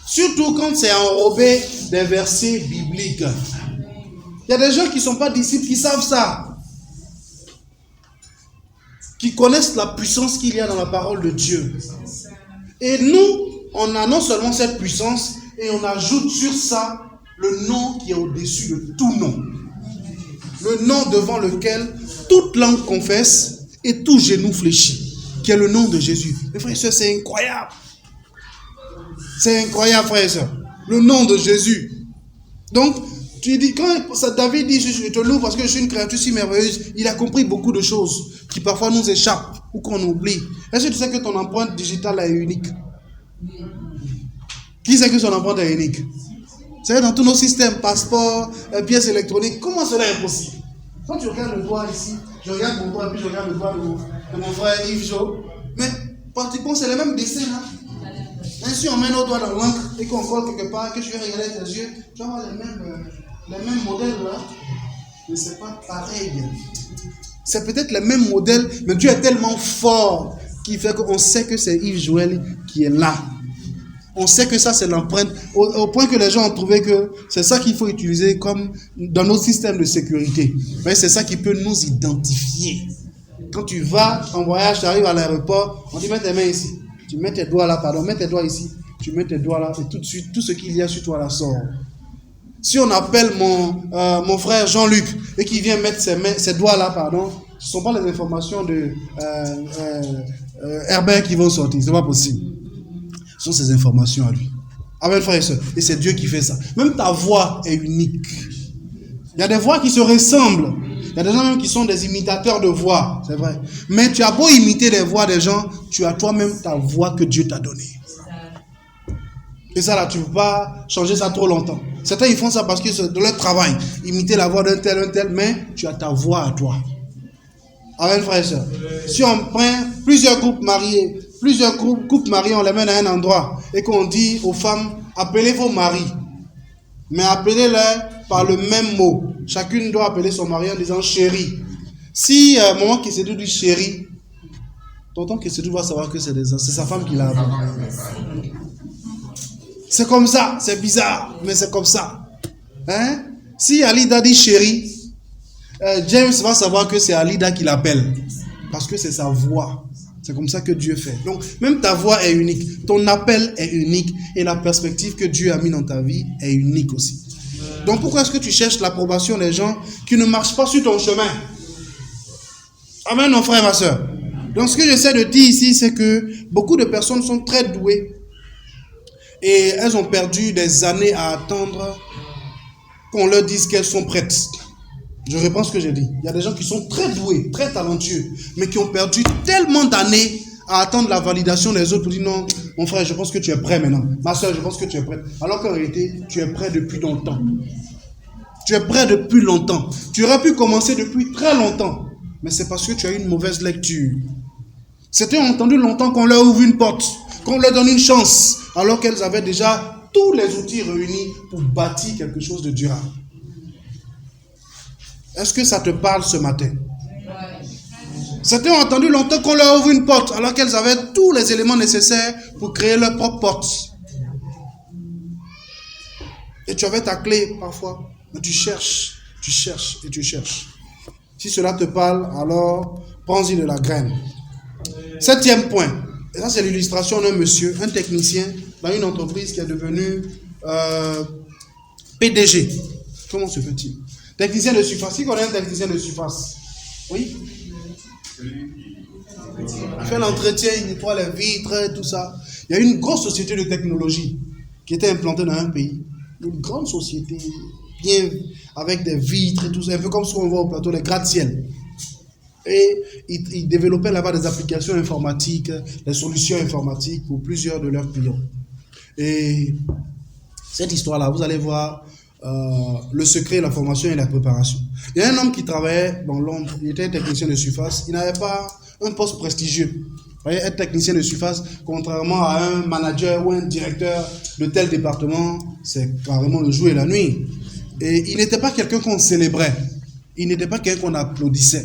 Surtout quand c'est enrobé des versets bibliques. Il y a des gens qui ne sont pas disciples, qui savent ça. Qui connaissent la puissance qu'il y a dans la parole de Dieu. Et nous, on a non seulement cette puissance, et on ajoute sur ça le nom qui est au-dessus de tout nom. Le nom devant lequel toute langue confesse et tout genou fléchit, qui est le nom de Jésus. Mes frères et sœurs, c'est incroyable. C'est incroyable, frères et sœurs. Le nom de Jésus. Donc, tu dis, quand David dit, je te loue parce que je suis une créature si merveilleuse, il a compris beaucoup de choses qui parfois nous échappent ou qu'on oublie. Est-ce que tu sais que ton empreinte digitale est unique? Qui sait que son empreinte est unique? Vous savez, dans tous nos systèmes, passeport, pièces électroniques, comment cela est possible? Quand tu regardes le doigt ici, je regarde mon doigt, puis je regarde le doigt de mon frère Yves Jo, mais pratiquement c'est le même dessin là. Même si on met nos doigts dans l'encre et qu'on colle quelque part, que je vais regarder tes yeux, tu vas voir les mêmes modèles là. Mais c'est pas pareil. C'est peut-être les mêmes modèles, mais Dieu est tellement fort qu'il fait qu'on sait que c'est Yves Joël qui est là. On sait que ça c'est l'empreinte, au point que les gens ont trouvé que c'est ça qu'il faut utiliser comme dans nos systèmes de sécurité. Mais c'est ça qui peut nous identifier. Quand tu vas en voyage, tu arrives à l'aéroport, on dit mets tes mains ici. Tu mets tes doigts là, mets tes doigts ici. Tu mets tes doigts là et tout de suite, tout ce qu'il y a sur toi là sort. Si on appelle mon frère Jean-Luc et qu'il vient mettre ses doigts là, ce ne sont pas les informations de Herbert qui vont sortir. Ce n'est pas possible. Ce sont ces informations à lui. Amen, frère et soeur. Et c'est Dieu qui fait ça. Même ta voix est unique. Il y a des voix qui se ressemblent. Il y a des gens même qui sont des imitateurs de voix. C'est vrai. Mais tu as beau imiter les voix des gens, tu as toi-même ta voix que Dieu t'a donnée. Et ça là, tu ne peux pas changer ça trop longtemps. Certains ils font ça parce que c'est de leur travail. Imiter la voix d'un tel, mais tu as ta voix à toi. Amen, frère et soeur. Si on prend plusieurs couples mariés, on les mène à un endroit et qu'on dit aux femmes, appelez vos maris. Mais appelez-les par le même mot. Chacune doit appeler son mari en disant chéri. Si maman qui s'est dit chéri, tonton qui s'est dit va savoir que c'est sa femme qui l'a appelé. C'est comme ça, c'est bizarre, mais c'est comme ça. Hein? Si Alida dit chéri, James va savoir que c'est Alida qui l'appelle. Parce que c'est sa voix. C'est comme ça que Dieu fait. Donc, même ta voix est unique. Ton appel est unique. Et la perspective que Dieu a mis dans ta vie est unique aussi. Donc, pourquoi est-ce que tu cherches l'approbation des gens qui ne marchent pas sur ton chemin? Amen, mon frère et ma soeur. Donc, ce que j'essaie de dire ici, c'est que beaucoup de personnes sont très douées. Et elles ont perdu des années à attendre qu'on leur dise qu'elles sont prêtes. Je reprends ce que j'ai dit. Il y a des gens qui sont très doués, très talentueux, mais qui ont perdu tellement d'années à attendre la validation des autres pour dire non, mon frère, je pense que tu es prêt maintenant. Ma soeur, je pense que tu es prête. Alors qu'en réalité, tu es prêt depuis longtemps. Tu es prêt depuis longtemps. Tu aurais pu commencer depuis très longtemps, mais c'est parce que tu as eu une mauvaise lecture. C'était entendu longtemps qu'on leur ouvre une porte, qu'on leur donne une chance, alors qu'elles avaient déjà tous les outils réunis pour bâtir quelque chose de durable. Est-ce que ça te parle ce matin? C'était entendu longtemps qu'on leur ouvre une porte, alors qu'elles avaient tous les éléments nécessaires pour créer leur propre porte. Et tu avais ta clé parfois, mais tu cherches et tu cherches. Si cela te parle, alors prends-y de la graine. 7e point, et ça c'est l'illustration d'un monsieur, un technicien dans une entreprise qui est devenu PDG. Comment se fait-il? Technicien de surface. Qui connaît un technicien de surface? Oui? Il fait l'entretien, il nettoie les vitres, tout ça. Il y a une grosse société de technologie qui était implantée dans un pays. Une grande société, bien avec des vitres et tout ça, un peu comme ce qu'on voit au plateau, les gratte-ciel. Et ils développaient là-bas des applications informatiques, des solutions informatiques pour plusieurs de leurs clients. Et cette histoire-là, vous allez voir le secret, la formation et la préparation. Il y a un homme qui travaillait dans l'ombre, il était un technicien de surface, il n'avait pas un poste prestigieux. Vous voyez, être technicien de surface, contrairement à un manager ou un directeur de tel département, c'est carrément le jour et la nuit. Et il n'était pas quelqu'un qu'on célébrait, il n'était pas quelqu'un qu'on applaudissait.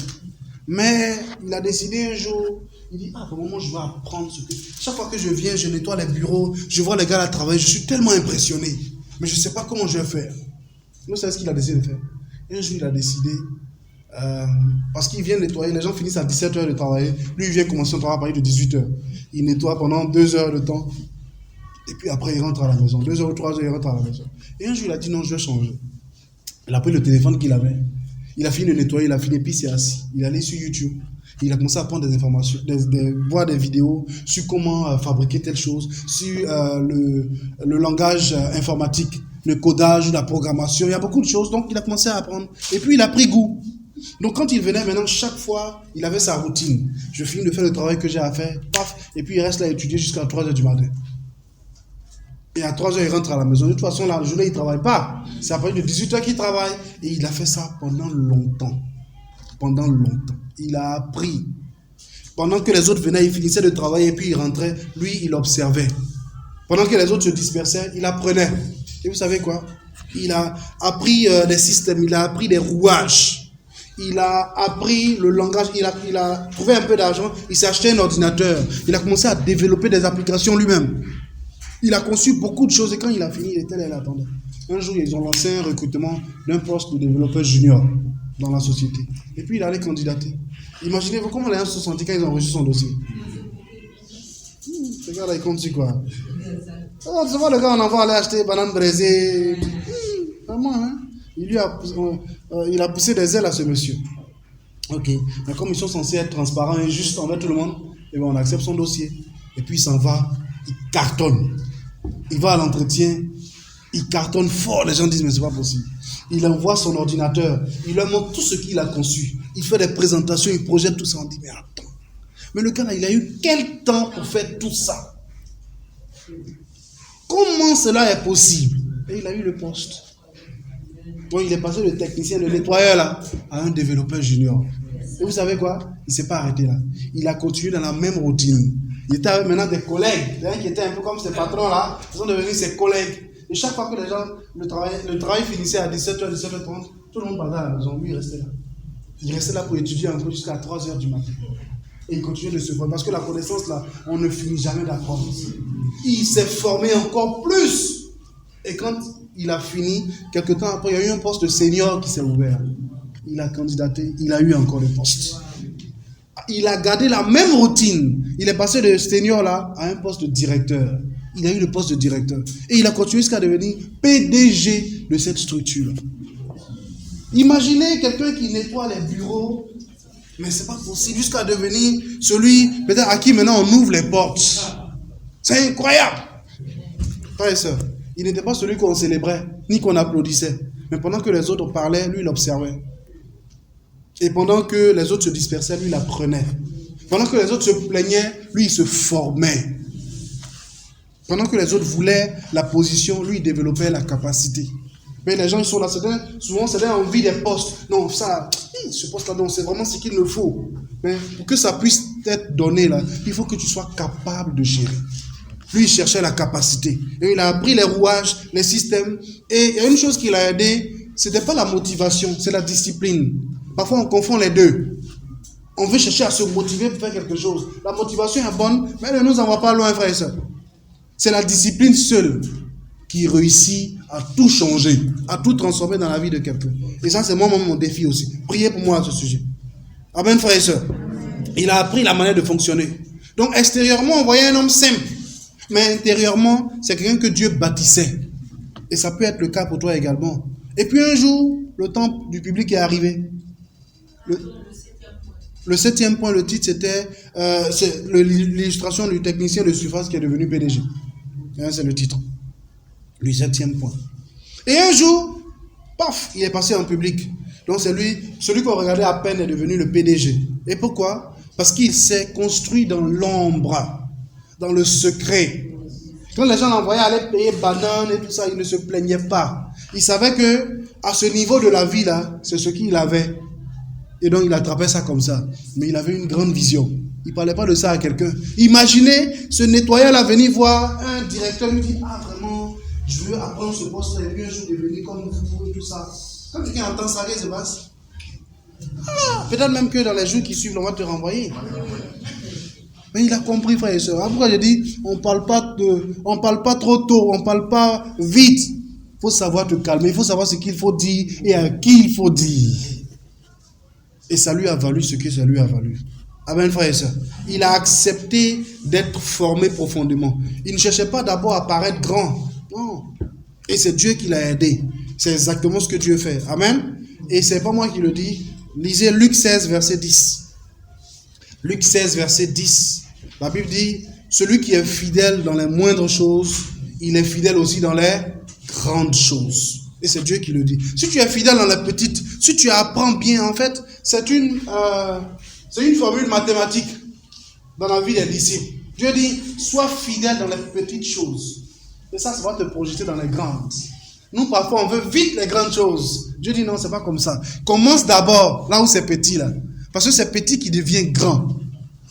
Mais il a décidé un jour, il dit, pour le moment je vais apprendre ce que... Chaque fois que je viens, je nettoie les bureaux, je vois les gars là travailler, je suis tellement impressionné. Mais je ne sais pas comment je vais faire. Vous savez ce qu'il a décidé de faire? Un jour, il a décidé, parce qu'il vient nettoyer, les gens finissent à 17h de travailler, lui il vient commencer son travail à partir de 18h. Il nettoie pendant 2 heures de temps, et puis après il rentre à la maison. 2 heures ou 3 heures, il rentre à la maison. Et un jour, il a dit non, je vais changer. Il a pris le téléphone qu'il avait, il a fini de nettoyer, il a fini, puis il s'est assis. Il est allé sur YouTube. Il a commencé à prendre des informations, voir des vidéos sur comment fabriquer telle chose, sur le langage informatique, le codage, la programmation. Il y a beaucoup de choses. Donc, il a commencé à apprendre. Et puis, il a pris goût. Donc, quand il venait maintenant, chaque fois, il avait sa routine. Je finis de faire le travail que j'ai à faire, paf, et puis il reste là à étudier jusqu'à 3 heures du matin. Et à 3 heures, il rentre à la maison. De toute façon, la journée, il ne travaille pas. C'est à partir de 18 heures qu'il travaille. Et il a fait ça pendant longtemps. Pendant longtemps. Il a appris. Pendant que les autres venaient, il finissait de travailler et puis il rentrait. Lui, il observait. Pendant que les autres se dispersaient, il apprenait. Et vous savez quoi? Il a appris des systèmes, il a appris des rouages. Il a appris le langage, il a trouvé un peu d'argent, il s'est acheté un ordinateur. Il a commencé à développer des applications lui-même. Il a conçu beaucoup de choses et quand il a fini, il était là, il attendait. Un jour, ils ont lancé un recrutement d'un poste de développeur junior dans la société. Et puis, il allait candidater. Imaginez-vous comment les gens se sont sentis quand ils ont reçu son dossier. Ce gars-là, il compte sur quoi? Oh, tu vois, le gars, on en va aller acheter banane braisée. Vraiment, hein? Il a poussé des ailes à ce monsieur. Ok. Mais comme ils sont censés être transparents et justes envers tout le monde, eh bien, on accepte son dossier. Et puis, il s'en va. Il cartonne. Il va à l'entretien. Il cartonne fort. Les gens disent, mais c'est pas possible. Il envoie son ordinateur. Il leur montre tout ce qu'il a conçu. Il fait des présentations. Il projette tout ça. On dit, mais attends. Mais le gars là, il a eu quel temps pour faire tout ça? Comment cela est possible? Et il a eu le poste. Donc il est passé de technicien, de nettoyeur là, à un développeur junior. Et vous savez quoi? Il ne s'est pas arrêté là. Il a continué dans la même routine. Il était avec maintenant des collègues, des gens qui étaient un peu comme ses patrons là, ils sont devenus ses collègues. Et chaque fois que les gens, le travail finissait à 17h, 17h30, tout le monde partait à la maison. Lui, il restait là. Il restait là pour étudier encore jusqu'à 3h du matin. Et il continuait de se former. Parce que la connaissance là, on ne finit jamais d'apprendre. Il s'est formé encore plus. Et quand il a fini, quelques temps après, il y a eu un poste de senior qui s'est ouvert. il a candidaté, il a eu encore le poste. Il a gardé la même routine. Il est passé de senior-là à un poste de directeur. Il a eu le poste de directeur. Et il a continué jusqu'à devenir PDG de cette structure. Imaginez quelqu'un qui nettoie les bureaux, mais c'est pas possible, jusqu'à devenir celui peut-être à qui maintenant on ouvre les portes. C'est incroyable. Frères et sœurs, il n'était pas celui qu'on célébrait, ni qu'on applaudissait. Mais pendant que les autres parlaient, lui il observait. Et pendant que les autres se dispersaient, lui il apprenait. Pendant que les autres se plaignaient, lui il se formait. Pendant que les autres voulaient la position, lui il développait la capacité. Mais les gens ils sont là, souvent c'est envie des postes. Non, ça, ce poste-là, non, c'est vraiment ce qu'il me faut. Mais pour que ça puisse être donné là, il faut que tu sois capable de gérer. Lui, il cherchait la capacité. Et il a appris les rouages, les systèmes. Et il y a une chose qui l'a aidé, ce n'était pas la motivation, c'est la discipline. Parfois, on confond les deux. On veut chercher à se motiver pour faire quelque chose. La motivation est bonne, mais elle ne nous envoie pas loin, frères et sœurs. C'est la discipline seule qui réussit à tout changer, à tout transformer dans la vie de quelqu'un. Et ça, c'est moi mon défi aussi. Priez pour moi à ce sujet. Amen, frères et sœurs. Il a appris la manière de fonctionner. Donc, extérieurement, on voyait un homme simple. Mais intérieurement, c'est quelqu'un que Dieu bâtissait. Et ça peut être le cas pour toi également. Et puis un jour, le temps du public est arrivé. Le 7e point, le titre, c'était l'illustration du technicien de surface qui est devenu PDG. C'est le titre. Le 7e point. Et un jour, paf, il est passé en public. Donc c'est celui qu'on regardait à peine est devenu le PDG. Et pourquoi? Parce qu'il s'est construit dans l'ombre, dans le secret. Quand les gens l'envoyaient aller payer banane et tout ça, il ne se plaignait pas. Il savait que à ce niveau de la vie là, c'est ce qu'il avait. Et donc il attrapait ça comme ça. Mais il avait une grande vision. Il ne parlait pas de ça à quelqu'un. Imaginez ce nettoyeur-là venir voir un directeur lui dit, ah vraiment, je veux apprendre ce poste-là et puis un jour devenir comme vous et tout ça. Quand quelqu'un entend ça, qu'est-ce qui se passe? Peut-être même que dans les jours qui suivent, on va te renvoyer. Mais il a compris, frère et sœur. Pourquoi je dis, on ne parle pas trop tôt, on ne parle pas vite. Il faut savoir te calmer, il faut savoir ce qu'il faut dire et à qui il faut dire. Et ça lui a valu ce que ça lui a valu. Amen, frère et sœur. Il a accepté d'être formé profondément. Il ne cherchait pas d'abord à paraître grand. Non. Et c'est Dieu qui l'a aidé. C'est exactement ce que Dieu fait. Amen. Et c'est pas moi qui le dis. Lisez Luc 16, verset 10. Luc 16, verset 10. La Bible dit, celui qui est fidèle dans les moindres choses, il est fidèle aussi dans les grandes choses. Et c'est Dieu qui le dit. Si tu es fidèle dans les petites, si tu apprends bien, en fait, c'est une formule mathématique dans la vie des disciples. Dieu dit, sois fidèle dans les petites choses. Et ça va te projeter dans les grandes. Nous, parfois, on veut vite les grandes choses. Dieu dit, non, c'est pas comme ça. Commence d'abord là où c'est petit, là. Parce que c'est petit qui devient grand.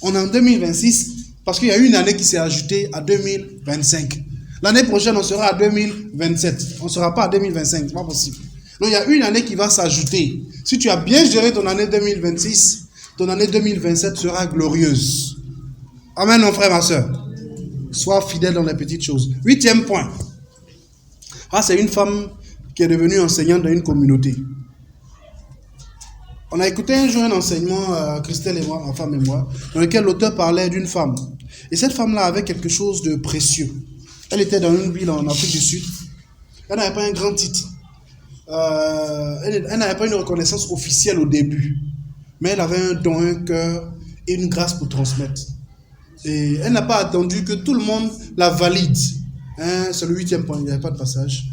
On est en 2026, parce qu'il y a une année qui s'est ajoutée à 2025. L'année prochaine, on sera à 2027. On ne sera pas à 2025, c'est pas possible. Donc, il y a une année qui va s'ajouter. Si tu as bien géré ton année 2026, ton année 2027 sera glorieuse. Amen, mon frère, ma soeur. Sois fidèle dans les petites choses. 8e point. C'est une femme qui est devenue enseignante dans une communauté. On a écouté un jour un enseignement, Christelle et moi, ma femme et moi, dans lequel l'auteur parlait d'une femme. Et cette femme-là avait quelque chose de précieux. Elle était dans une ville en Afrique du Sud. Elle n'avait pas un grand titre. Elle n'avait pas une reconnaissance officielle au début. Mais elle avait un don, un cœur et une grâce pour transmettre. Et elle n'a pas attendu que tout le monde la valide. C'est le 8e point, il n'y avait pas de passage.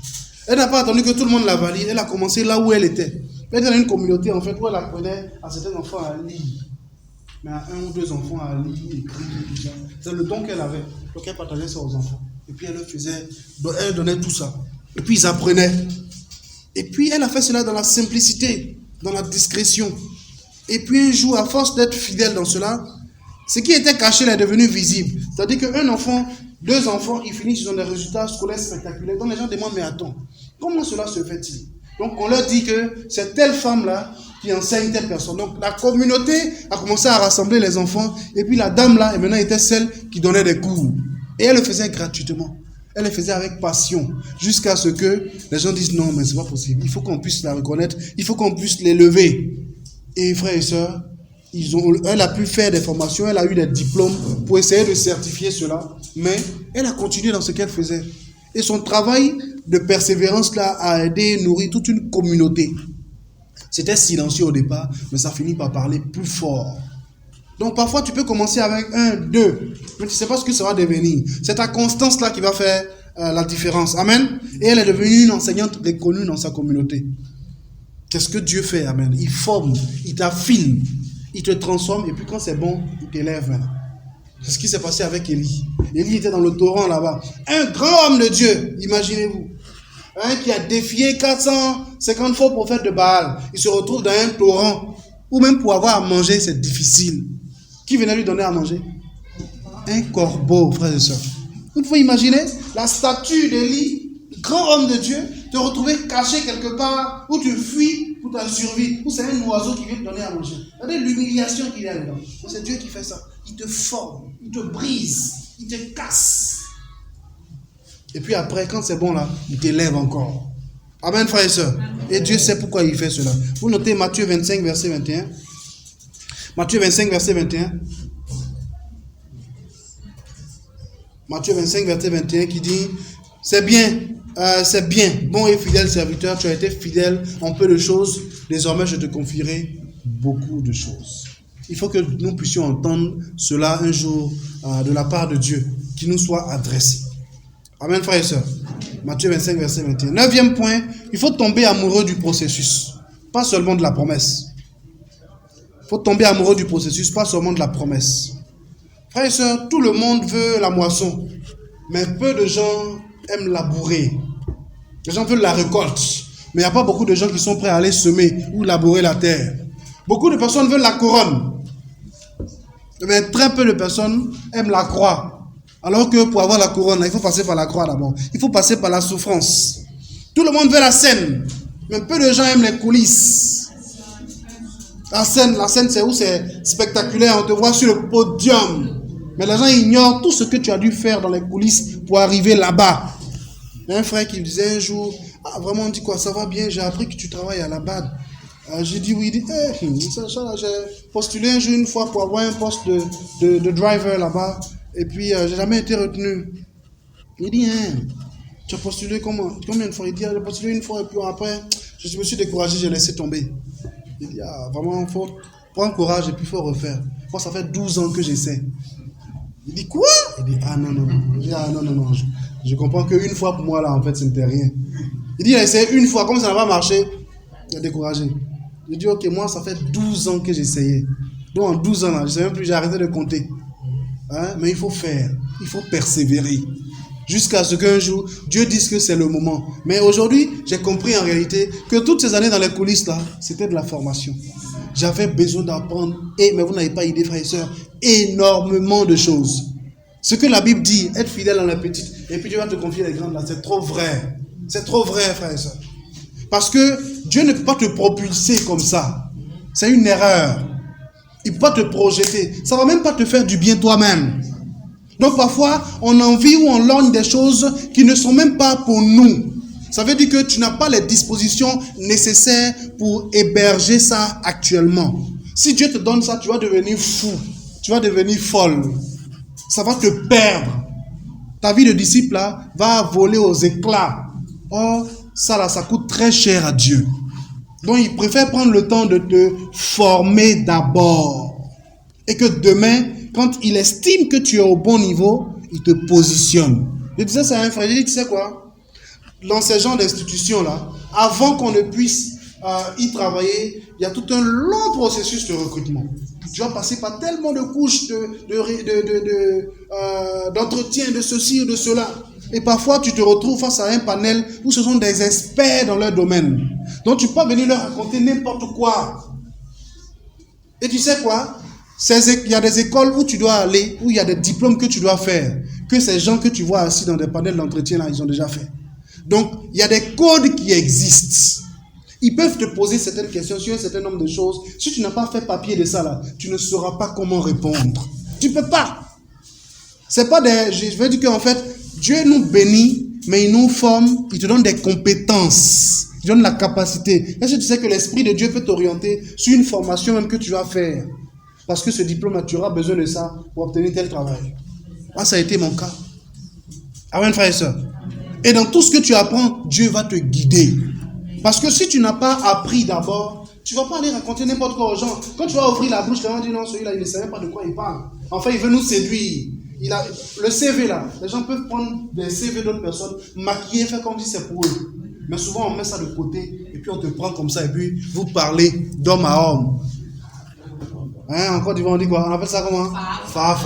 Elle n'a pas attendu que tout le monde la valide. Elle a commencé là où elle était. Elle était dans une communauté en fait où elle apprenait à certains enfants à lire. Mais à 1 ou 2 enfants à lire, écrire, tout ça. C'est le don qu'elle avait. Donc elle partageait ça aux enfants. Et puis elle donnait tout ça. Et puis ils apprenaient. Et puis elle a fait cela dans la simplicité, dans la discrétion. Et puis un jour, à force d'être fidèle dans cela, ce qui était caché est devenu visible. C'est-à-dire qu'un enfant, 2 enfants, ils finissent, ils ont des résultats scolaires spectaculaires. Donc les gens demandent, mais attends, comment cela se fait-il? Donc on leur dit que c'est telle femme-là qui enseigne telle personne. Donc la communauté a commencé à rassembler les enfants. Et puis la dame-là, maintenant, était celle qui donnait des cours. Et elle le faisait gratuitement. Elle le faisait avec passion. Jusqu'à ce que les gens disent, non, mais c'est pas possible. Il faut qu'on puisse la reconnaître. Il faut qu'on puisse l'élever. Et frères et sœurs, elle a pu faire des formations, elle a eu des diplômes pour essayer de certifier cela, mais elle a continué dans ce qu'elle faisait. Et son travail de persévérance là a aidé et nourri toute une communauté. C'était silencieux au départ, mais ça finit par parler plus fort. Donc parfois tu peux commencer avec 1, 2, mais tu ne sais pas ce que ça va devenir. C'est ta constance là qui va faire la différence. Amen. Et elle est devenue une enseignante reconnue dans sa communauté. Qu'est-ce que Dieu fait? Amen. Il forme, il t'affine, il te transforme, et puis quand c'est bon, il t'élève. C'est ce qui s'est passé avec Élie. Élie était dans le torrent là-bas. Un grand homme de Dieu, imaginez-vous. Qui a défié 450 faux prophètes de Baal. Il se retrouve dans un torrent, où même pour avoir à manger, c'est difficile. Qui venait lui donner à manger? Un corbeau, frères et sœurs. Vous pouvez imaginer la statue d'Élie, grand homme de Dieu, te retrouver caché quelque part, où tu fuis pour ta survie, où c'est un oiseau qui vient te donner à manger. Regardez l'humiliation qu'il y a dedans. C'est Dieu qui fait ça. Il te forme, il te brise, il te casse. Et puis après, quand c'est bon là, il t'élève encore. Amen, frères et sœurs. Et Dieu sait pourquoi il fait cela. Vous notez Matthieu 25, verset 21. Matthieu 25, verset 21. Matthieu 25, verset 21 qui dit, c'est bien, bon et fidèle serviteur, tu as été fidèle en peu de choses, désormais je te confierai beaucoup de choses. Il faut que nous puissions entendre cela un jour de la part de Dieu, qui nous soit adressé. Amen, frères et sœurs. Matthieu 25, verset 21. 9e point, il faut tomber amoureux du processus, pas seulement de la promesse. Il faut tomber amoureux du processus, pas seulement de la promesse. Frères et sœurs, tout le monde veut la moisson, mais peu de gens aiment labourer. Les gens veulent la récolte, mais il n'y a pas beaucoup de gens qui sont prêts à aller semer ou labourer la terre. Beaucoup de personnes veulent la couronne, mais très peu de personnes aiment la croix. Alors que pour avoir la couronne, il faut passer par la croix d'abord. Il faut passer par la souffrance. Tout le monde veut la scène, mais peu de gens aiment les coulisses. La scène c'est où c'est spectaculaire, on te voit sur le podium. Mais les gens ignorent tout ce que tu as dû faire dans les coulisses pour arriver là-bas. Il y a un frère qui me disait un jour, vraiment on dit quoi, ça va bien, j'ai appris que tu travailles à la BAD. J'ai dit oui, il dit, j'ai postulé un jour une fois pour avoir un poste de driver là-bas. Et puis, j'ai jamais été retenu. Il dit, tu as postulé combien de fois? Il dit, j'ai postulé une fois et puis après, je me suis découragé, j'ai laissé tomber. Il dit, vraiment, il faut prendre courage et puis il faut refaire. Moi, ça fait 12 ans que j'essaie. Il dit, quoi? Il dit, non. Il dit, non. Je comprends qu'une fois pour moi, là, en fait, ce n'était rien. Il dit, il a essayé une fois, comme ça n'a pas marché, il a découragé. Il dit, ok, moi, ça fait 12 ans que j'essayais. Donc, en 12 ans, là, je ne sais même plus, j'ai arrêté de compter. Mais il faut faire, il faut persévérer jusqu'à ce qu'un jour Dieu dise que c'est le moment. Mais aujourd'hui, j'ai compris en réalité que toutes ces années dans les coulisses là, c'était de la formation. J'avais besoin d'apprendre, mais vous n'avez pas idée, frères et sœurs, énormément de choses. Ce que la Bible dit, être fidèle dans la petite, et puis Dieu va te confier les grandes là, c'est trop vrai. C'est trop vrai, frères et sœurs. Parce que Dieu ne peut pas te propulser comme ça. C'est une erreur. Il ne peut pas te projeter. Ça ne va même pas te faire du bien toi-même. Donc parfois, on envie ou on lorgne des choses qui ne sont même pas pour nous. Ça veut dire que tu n'as pas les dispositions nécessaires pour héberger ça actuellement. Si Dieu te donne ça, tu vas devenir fou. Tu vas devenir folle. Ça va te perdre. Ta vie de disciple là, va voler aux éclats. Or, ça là, ça coûte très cher à Dieu. Donc, il préfère prendre le temps de te former d'abord. Et que demain, quand il estime que tu es au bon niveau, il te positionne. Je disais ça à un frère, je dis, tu sais quoi? Dans ces genres d'institutions-là, avant qu'on ne puisse y travailler, il y a tout un long processus de recrutement. Tu vas passer par tellement de couches d'entretien, de ceci ou de cela. Et parfois, tu te retrouves face à un panel où ce sont des experts dans leur domaine. Donc, tu peux venir leur raconter n'importe quoi. Et tu sais quoi? Il y a des écoles où tu dois aller, où il y a des diplômes que tu dois faire, que ces gens que tu vois assis dans des panels d'entretien, là, ils ont déjà fait. Donc, il y a des codes qui existent. Ils peuvent te poser certaines questions sur un certain nombre de choses. Si tu n'as pas fait papier de ça, là, tu ne sauras pas comment répondre. Tu ne peux pas. C'est pas des... Je veux dire qu'en fait, Dieu nous bénit, mais il nous forme, il te donne des compétences Il donne la capacité. Est-ce que tu sais que l'Esprit de Dieu peut t'orienter sur une formation même que tu vas faire? Parce que ce diplôme, tu auras besoin de ça pour obtenir tel travail. Moi, ça a été mon cas. Amen, frère et soeur. Et dans tout ce que tu apprends, Dieu va te guider. Parce que si tu n'as pas appris d'abord, tu ne vas pas aller raconter n'importe quoi aux gens. Quand tu vas ouvrir la bouche, les gens disent non, celui-là, il ne sait même pas de quoi il parle. Enfin, il veut nous séduire. Il a le CV là. Les gens peuvent prendre des CV d'autres personnes, maquiller, faire comme si c'est pour eux. Mais souvent, on met ça de côté et puis on te prend comme ça et puis vous parlez d'homme à homme. Hein, en Côte d'Ivoire, on dit quoi? On appelle ça comment? Fa.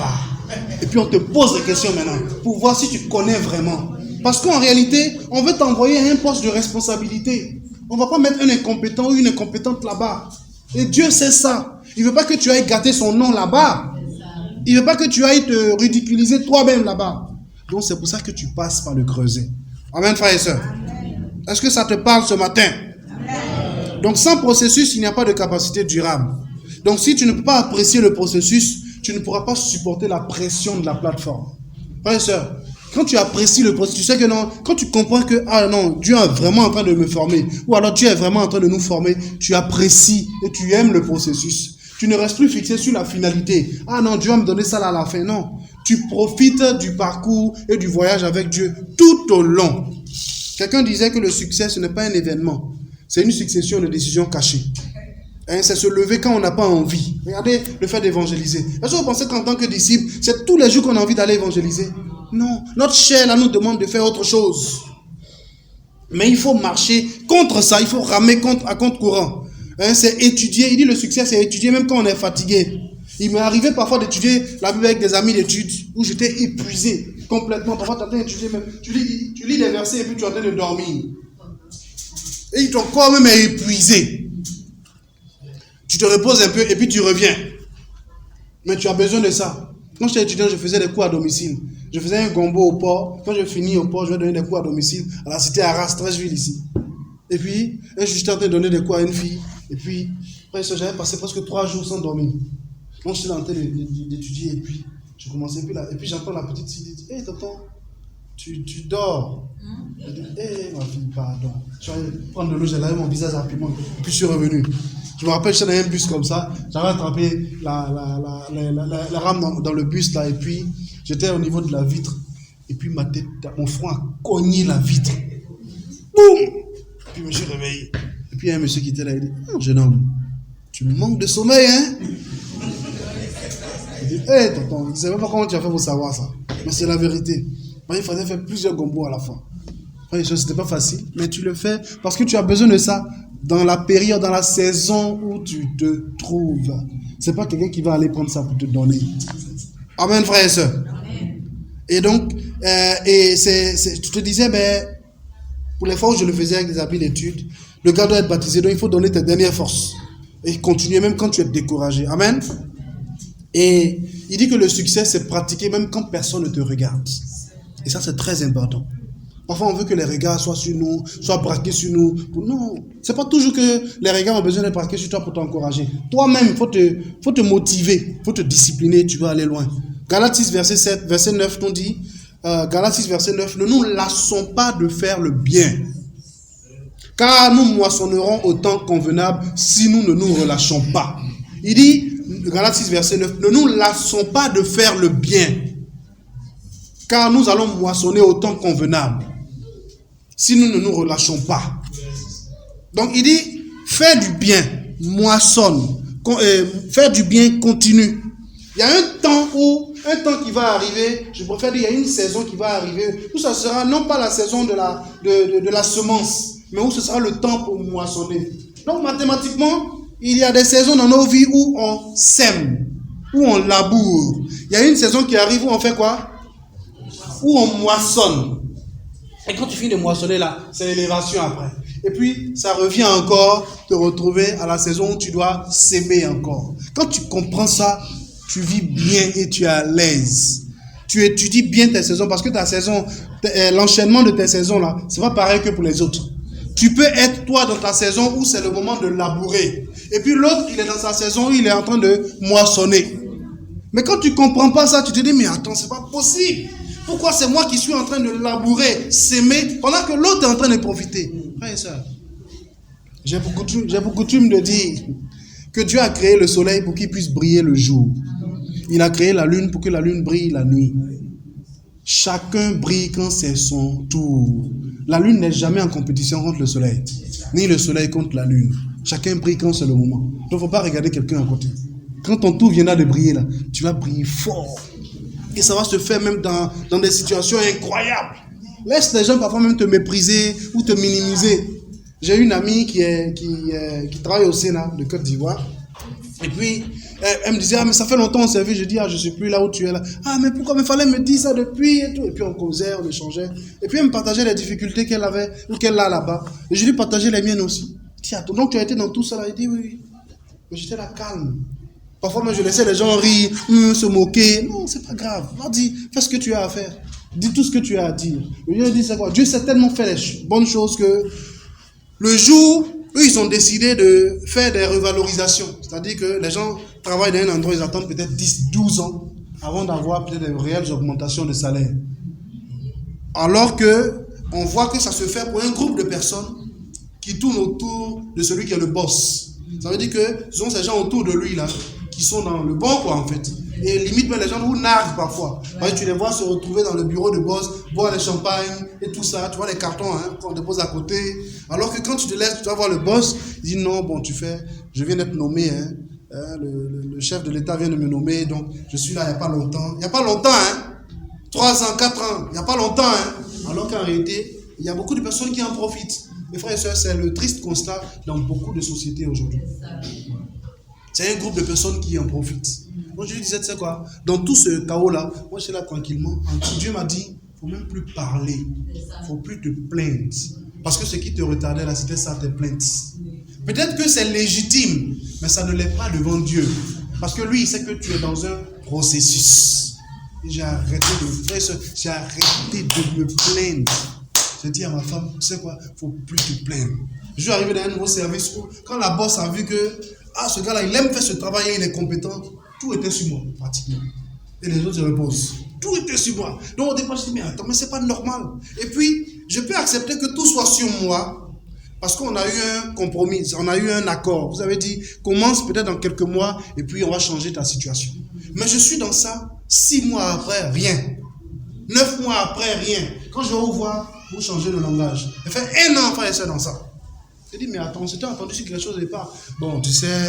Et puis on te pose des questions maintenant pour voir si tu connais vraiment. Parce qu'en réalité, on veut t'envoyer à un poste de responsabilité. On ne va pas mettre un incompétent ou une incompétente là-bas. Et Dieu sait ça. Il ne veut pas que tu ailles gâter son nom là-bas. Il ne veut pas que tu ailles te ridiculiser toi-même là-bas. Donc c'est pour ça que tu passes par le creuset. Amen, frères et sœurs. Est-ce que ça te parle ce matin? Amen. Donc sans processus, il n'y a pas de capacité durable. Donc si tu ne peux pas apprécier le processus, tu ne pourras pas supporter la pression de la plateforme. Frères et sœurs, quand tu apprécies le processus, tu sais que non, quand tu comprends que, ah non, Dieu est vraiment en train de me former, ou alors Dieu est vraiment en train de nous former, tu apprécies et tu aimes le processus. Tu ne restes plus fixé sur la finalité. Ah non, Dieu va me donner ça là à la fin. Non. Tu profites du parcours et du voyage avec Dieu tout au long. Quelqu'un disait que le succès, ce n'est pas un événement. C'est une succession de décisions cachées. Hein, c'est se lever quand on n'a pas envie. Regardez le fait d'évangéliser. Est-ce que vous pensez qu'en tant que disciple, c'est tous les jours qu'on a envie d'aller évangéliser? Non. Notre chair là nous demande de faire autre chose. Mais il faut marcher contre ça. Il faut ramer à contre-courant. Hein, c'est étudier. Il dit le succès, c'est étudier même quand on est fatigué. Il m'est arrivé parfois d'étudier la Bible avec des amis d'études où j'étais épuisé complètement. Parfois, tu es en train d'étudier même. Tu lis des versets et puis tu es en train de dormir. Et ton corps même est épuisé. Tu te reposes un peu et puis tu reviens. Mais tu as besoin de ça. Quand j'étais étudiant, je faisais des cours à domicile. Je faisais un gombo au port. Quand je finis au port, je vais donner des cours à domicile à la cité Arras, Trècheville ici. Et puis, un jour, j'étais en train de donner des cours à une fille. Et puis, après ça, j'avais passé presque 3 jours sans dormir. Donc, j'étais en train d'étudier. Et puis, je commençais. Et puis, j'entends la petite fille dire, hé, tonton, tu dors. Je dis, hé, ma fille, pardon. Je suis allé prendre de l'eau, j'ai lavé mon visage rapidement. Et puis, je suis revenu. Je me rappelle, j'étais dans un bus comme ça. J'avais attrapé la rame dans le bus, là. Et puis, j'étais au niveau de la vitre. Et puis, mon front a cogné la vitre. Boum! Puis, je me suis réveillé. Et puis, il y a un monsieur qui était là. Il dit, oh, jeune homme, tu manques de sommeil, hein? Il dit, hé, tonton, je ne sais même pas comment tu as fait pour savoir ça. Mais c'est la vérité. Il fallait faire plusieurs gombos à la fin. C'était pas facile, mais tu le fais parce que tu as besoin de ça dans la période, dans la saison où tu te trouves. C'est pas quelqu'un qui va aller prendre ça pour te donner. Amen, frères et sœurs. Et donc, tu te disais, pour les fois où je le faisais avec des habits d'études, le gars doit être baptisé, donc il faut donner tes dernières forces. Et continuer même quand tu es découragé. Amen. Et il dit que le succès, c'est pratiquer même quand personne ne te regarde. Et ça, c'est très important. Parfois, on veut que les regards soient sur nous, soient braqués sur nous. Non, c'est pas toujours que les regards ont besoin d'être braqués sur toi pour t'encourager. Toi-même, il faut te motiver, il faut te discipliner, tu vas aller loin. Galates 6, verset 9, on dit, Galates 6, verset 9, ne nous lassons pas de faire le bien, car nous moissonnerons au temps convenable si nous ne nous relâchons pas. Il dit, Galates 6, verset 9, ne nous lassons pas de faire le bien, car nous allons moissonner au temps convenable si nous ne nous relâchons pas. Donc il dit, fais du bien, moissonne, faire du bien, continue. Il y a un temps qui va arriver, je préfère dire, il y a une saison qui va arriver, où ça sera non pas la saison de la semence, mais où ce sera le temps pour moissonner. Donc mathématiquement, il y a des saisons dans nos vies où on sème, où on laboure. Il y a une saison qui arrive où on fait quoi? Où on moissonne. Et quand tu finis de moissonner là, c'est l'élévation après. Et puis, ça revient encore te retrouver à la saison où tu dois s'aimer encore. Quand tu comprends ça, tu vis bien et tu es à l'aise. Tu étudies bien tes saisons parce que ta saison, l'enchaînement de tes saisons là, c'est pas pareil que pour les autres. Tu peux être toi dans ta saison où c'est le moment de labourer. Et puis l'autre, il est dans sa saison où il est en train de moissonner. Mais quand tu comprends pas ça, tu te dis, mais attends, c'est pas possible. Pourquoi c'est moi qui suis en train de labourer, s'aimer, pendant que l'autre est en train de profiter? Frère et soeur, J'ai pour coutume de dire que Dieu a créé le soleil pour qu'il puisse briller le jour. Il a créé la lune pour que la lune brille la nuit. Chacun brille quand c'est son tour. La lune n'est jamais en compétition contre le soleil, ni le soleil contre la lune. Chacun brille quand c'est le moment. Donc il ne faut pas regarder quelqu'un à côté. Quand ton tour viendra de briller là, tu vas briller fort. Et ça va se faire même dans des situations incroyables. Laisse les gens parfois même te mépriser ou te minimiser. J'ai une amie qui travaille au Sénat de Côte d'Ivoire. Et puis, elle me disait, ah, mais ça fait longtemps on s'est vu. Je dis, ah, je ne suis plus là où tu es là. Ah, mais pourquoi il fallait me dire ça depuis et tout. Et puis, on causait, on échangeait. Et puis, elle me partageait les difficultés qu'elle avait ou qu'elle a là-bas. Et je lui partageais les miennes aussi. Tiens, donc tu as été dans tout ça là. Il dit, oui. Mais j'étais là calme. Parfois, même, je laissais les gens rire, se moquer. Non, c'est pas grave. Vas-y, fais ce que tu as à faire. Dis tout ce que tu as à dire. Et Dieu dit, c'est quoi? Dieu s'est tellement fait les bonnes choses que le jour, eux, ils ont décidé de faire des revalorisations. C'est-à-dire que les gens travaillent dans un endroit, ils attendent peut-être 10, 12 ans avant d'avoir peut-être des réelles augmentations de salaire. Alors que on voit que ça se fait pour un groupe de personnes qui tournent autour de celui qui est le boss. Ça veut dire que ce sont ces gens autour de lui là qui sont dans le bon quoi en fait. Et limite même les gens vous narguent parfois. Parce que tu les vois se retrouver dans le bureau de boss, boire les champagnes et tout ça. Tu vois les cartons qu'on dépose à côté. Alors que quand tu te laisses, tu vas voir le boss, il dit non, bon tu fais, je viens d'être nommé, le chef de l'État vient de me nommer, donc je suis là il n'y a pas longtemps. Il n'y a pas longtemps, 3 ans, 4 ans, il n'y a pas longtemps. Alors qu'en réalité, il y a beaucoup de personnes qui en profitent. Mes frères et sœurs, c'est le triste constat dans beaucoup de sociétés aujourd'hui. C'est un groupe de personnes qui en profitent. Moi, je lui disais, tu sais quoi, dans tout ce chaos-là, moi, je suis là tranquillement. Dieu m'a dit, il ne faut même plus parler. Il ne faut plus te plaindre. Parce que ce qui te retardait là, c'était ça, tes plaintes. Peut-être que c'est légitime, mais ça ne l'est pas devant Dieu. Parce que lui, il sait que tu es dans un processus. Et j'ai arrêté de me plaindre. J'ai dit à ma femme, tu sais quoi, il ne faut plus te plaindre. Je suis arrivé dans un nouveau service où, quand la boss a vu que, ce gars-là, il aime faire ce travail et il est compétent, tout était sur moi, pratiquement. Et les autres se reposent. Tout était sur moi. Donc au départ, je dis, mais attends, mais c'est pas normal. Et puis, je peux accepter que tout soit sur moi, parce qu'on a eu un compromis, on a eu un accord. Vous avez dit, commence peut-être dans quelques mois, et puis on va changer ta situation. Mais je suis dans ça, 6 mois après, rien. 9 mois après, rien. Quand je vais vous voir, vous changez le langage. Ça fait 1 an, frère et soeur, dans ça. Je dis, mais attends, on s'était entendu sur quelque chose au départ. Bon, tu sais.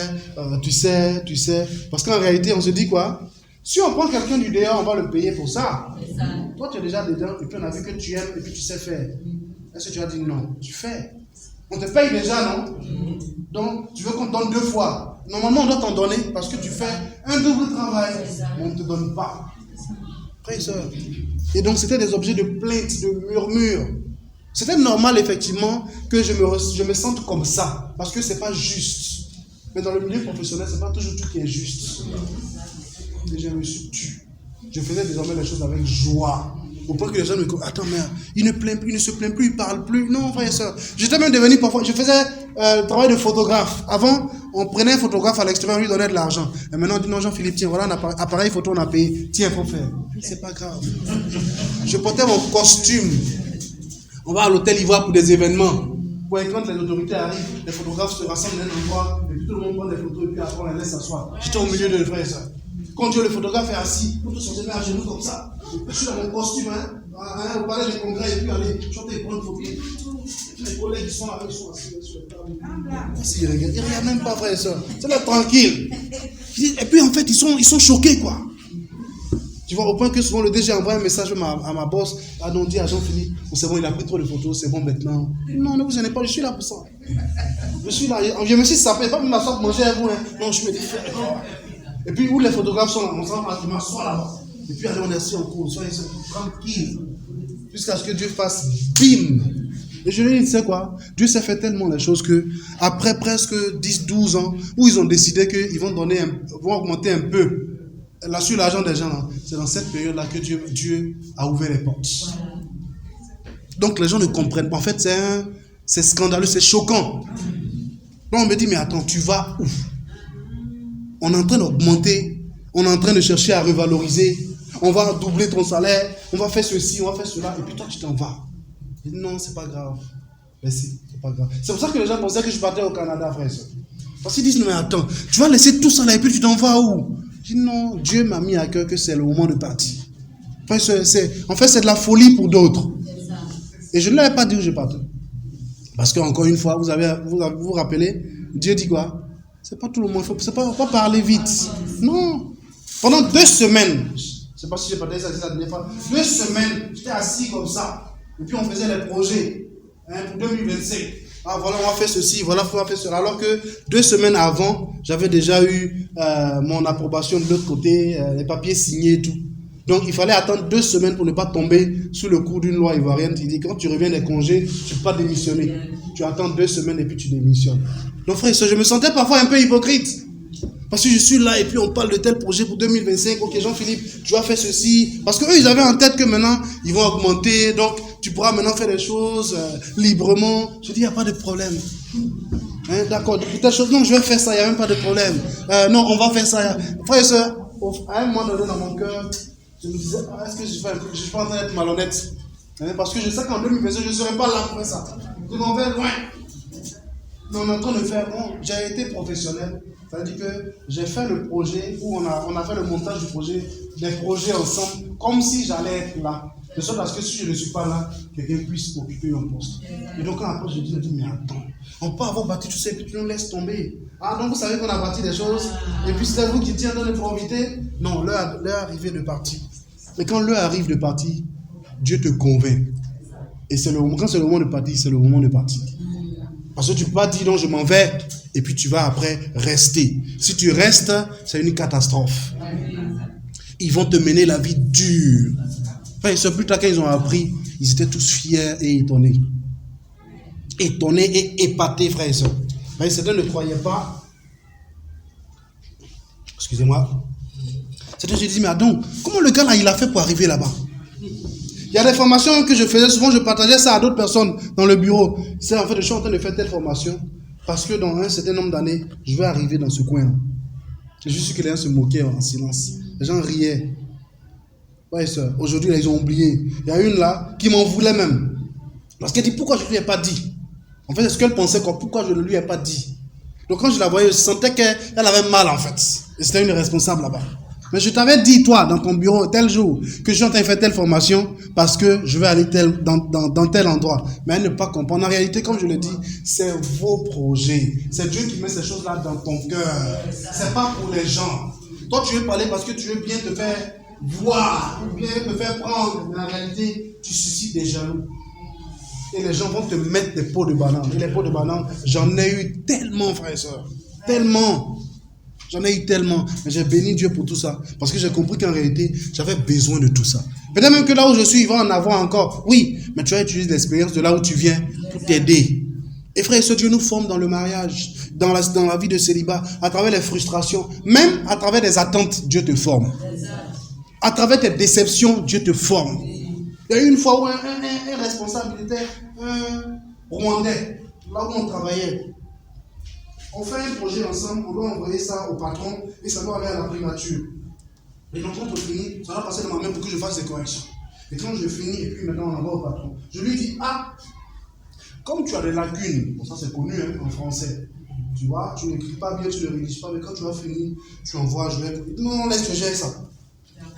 Parce qu'en réalité, on se dit quoi? Si on prend quelqu'un du dehors, on va le payer pour ça. Toi, tu es déjà dedans, et puis on a vu que tu aimes, et puis tu sais faire. Est-ce que tu as dit non? Tu fais. On te paye déjà, non? Donc, tu veux qu'on te donne 2 fois. Normalement, on doit t'en donner, parce que tu fais un double travail. Mais on ne te donne pas. Frère et sœur. Et donc, c'était des objets de plainte, de murmure. C'était normal, effectivement, que je me sente comme ça, parce que ce n'est pas juste. Mais dans le milieu professionnel, ce n'est pas toujours tout qui est juste. Et je me suis tué. Je faisais désormais les choses avec joie. Au point que les gens me disent, attends, mais il ne se plaint plus, il ne parle plus. Non, frère et soeur. J'étais même devenu parfois, je faisais le travail de photographe. Avant, on prenait un photographe à l'extérieur, on lui donnait de l'argent. Et maintenant, on dit, non, Jean-Philippe, tiens, voilà un appareil photo, on a payé. Tiens, il faut faire. C'est pas grave. Je portais mon costume. On va à l'hôtel Ivoire pour des événements. Quand les autorités arrivent, les photographes se rassemblent dans un endroit, et puis tout le monde prend des photos, et puis après on les laisse s'asseoir. J'étais au milieu de frères et sœurs. Quand Dieu, le photographe est assis, tous sont à genoux comme ça. Je suis dans mon costume, au palais des congrès, et puis aller chanter et prendre une photo. Les collègues qui sont là, ils sont assis sur la table. Ils ne regardent même pas, frères et sœurs. C'est là tranquille. Et puis en fait, ils sont choqués, quoi. Tu vois, au point que souvent le DG envoie un message à ma boss. Ah non, dit à Jean-Philippe, c'est bon, il a pris trop de photos, c'est bon maintenant. Non, ne vous gênez pas, je suis là pour ça. Je suis là, je me suis sapé, pas pour m'asseoir pour manger à vous. Non, je me dis, et puis où les photographes sont là, je m'assois là-bas. Et puis allez, on est assis en cours, soyez tranquille. Jusqu'à ce que Dieu fasse bim. Et je lui dis, tu sais quoi, Dieu s'est fait tellement les choses que, après presque 10-12 ans, où ils ont décidé qu'ils vont augmenter un peu sur l'argent des gens, là, c'est dans cette période-là que Dieu a ouvert les portes. Donc les gens ne comprennent pas. En fait, c'est scandaleux, c'est choquant. Donc on me dit, mais attends, tu vas où? On est en train d'augmenter, on est en train de chercher à revaloriser, on va doubler ton salaire, on va faire ceci, on va faire cela, et puis toi tu t'en vas. Je dis, non, c'est pas grave. Mais c'est pas grave. C'est pour ça que les gens pensaient que je partais au Canada, frère. Parce qu'ils disent, mais attends, tu vas laisser tout ça là et puis tu t'en vas où? Je dis non, Dieu m'a mis à cœur que c'est le moment de partir. En fait, c'est de la folie pour d'autres. Et je ne leur ai pas dit où je partais. Parce qu'encore une fois, vous rappelez, Dieu dit quoi? C'est pas tout le monde, c'est pas parler vite. Non. Pendant 2 semaines, je ne sais pas si j'ai parlé ça la dernière fois, 2 semaines, j'étais assis comme ça. Et puis on faisait les projets pour 2025. Ah voilà, on va faire ceci, voilà, on va faire cela. Alors que 2 semaines avant, j'avais déjà eu mon approbation de l'autre côté, les papiers signés et tout. Donc il fallait attendre 2 semaines pour ne pas tomber sous le coup d'une loi ivoirienne qui dit quand tu reviens des congés, tu ne peux pas démissionner. Tu attends 2 semaines et puis tu démissionnes. Donc frère, je me sentais parfois un peu hypocrite. Parce que je suis là et puis on parle de tel projet pour 2025. Ok, Jean-Philippe, tu vas faire ceci. Parce qu'eux, ils avaient en tête que maintenant, ils vont augmenter. Donc, tu pourras maintenant faire des choses librement. Je dis, il n'y a pas de problème. D'accord, telle chose, non, je vais faire ça, il n'y a même pas de problème. Non, on va faire ça. Frère et soeur, à un moment donné dans mon cœur, je me disais, est-ce que je suis pas en train d'être malhonnête? Parce que je sais qu'en 2025, je ne serai pas là pour faire ça. Je m'en vais loin. Mais on est en train de faire, bon, j'ai été professionnel. C'est-à-dire que j'ai fait le projet, où on a fait le montage du projet, des projets ensemble, comme si j'allais être là. De sorte parce que si je ne suis pas là, quelqu'un puisse occuper un poste. Et donc quand après je dis, mais attends, on peut avoir bâti tout ça et puis tu nous laisses tomber. Ah donc vous savez qu'on a bâti des choses, et puis c'est vous qui tiens dans les profiter. Non, l'heure arrivée de partir. Mais quand l'heure arrive de partir, Dieu te convainc. Et quand c'est le moment de partir, c'est le moment de partir. Parce que tu ne peux pas dire non, je m'en vais, et puis tu vas après rester. Si tu restes, c'est une catastrophe. Ils vont te mener la vie dure. Enfin, ce plus tard quand ils ont appris, ils étaient tous fiers et étonnés. Étonnés et épatés, frères et sœurs. Certains ne croyaient pas. Excusez-moi. Certains se disent, mais donc, comment le gars là, il a fait pour arriver là-bas? Il y a des formations que je faisais, souvent je partageais ça à d'autres personnes dans le bureau. C'est en fait, je suis en train de faire telle formation parce que dans un certain nombre d'années, je vais arriver dans ce coin. J'ai juste que les gens se moquaient en silence. Les gens riaient. Ouais, ça. Aujourd'hui, là, ils ont oublié. Il y a une là qui m'en voulait même. Parce qu'elle dit, pourquoi je ne lui ai pas dit? En fait, c'est ce qu'elle pensait, quoi. Pourquoi je ne lui ai pas dit? Donc quand je la voyais, je sentais qu'elle avait mal en fait. Et c'était une responsable là-bas. Mais je t'avais dit, toi, dans ton bureau, tel jour, que je suis en train de faire telle formation parce que je vais aller dans tel endroit. Mais elle ne peut pas comprendre. En réalité, comme je le dis, c'est vos projets. C'est Dieu qui met ces choses-là dans ton cœur. C'est pas pour les gens. Toi, tu veux parler parce que tu veux bien te faire voir, ou bien te faire prendre. Mais en réalité, tu suscites des jaloux. Et les gens vont te mettre des pots de banane. Et les pots de banane, j'en ai eu tellement, frères et sœurs. Tellement. J'en ai eu tellement, mais j'ai béni Dieu pour tout ça. Parce que j'ai compris qu'en réalité, j'avais besoin de tout ça. Peut-être même que là où je suis, il va en avoir encore. Oui, mais tu vas utiliser l'expérience de là où tu viens pour t'aider. Et frère et sœurs, Dieu nous forme dans le mariage, dans la vie de célibat, à travers les frustrations, même à travers des attentes, Dieu te forme. À travers tes déceptions, Dieu te forme. Il y a eu une fois où un responsable était un Rwandais, là où on travaillait. On fait un projet ensemble, on doit envoyer ça au patron et ça doit aller à la primature. Et donc quand on finit, ça va passer dans ma main pour que je fasse des corrections. Et quand je finis, et puis maintenant on envoie au patron. Je lui dis, comme tu as des lacunes, bon ça c'est connu en français, tu vois, tu n'écris pas bien, tu ne rédiges pas, mais quand tu vas finir, tu envoies, non, laisse que j'ai ça.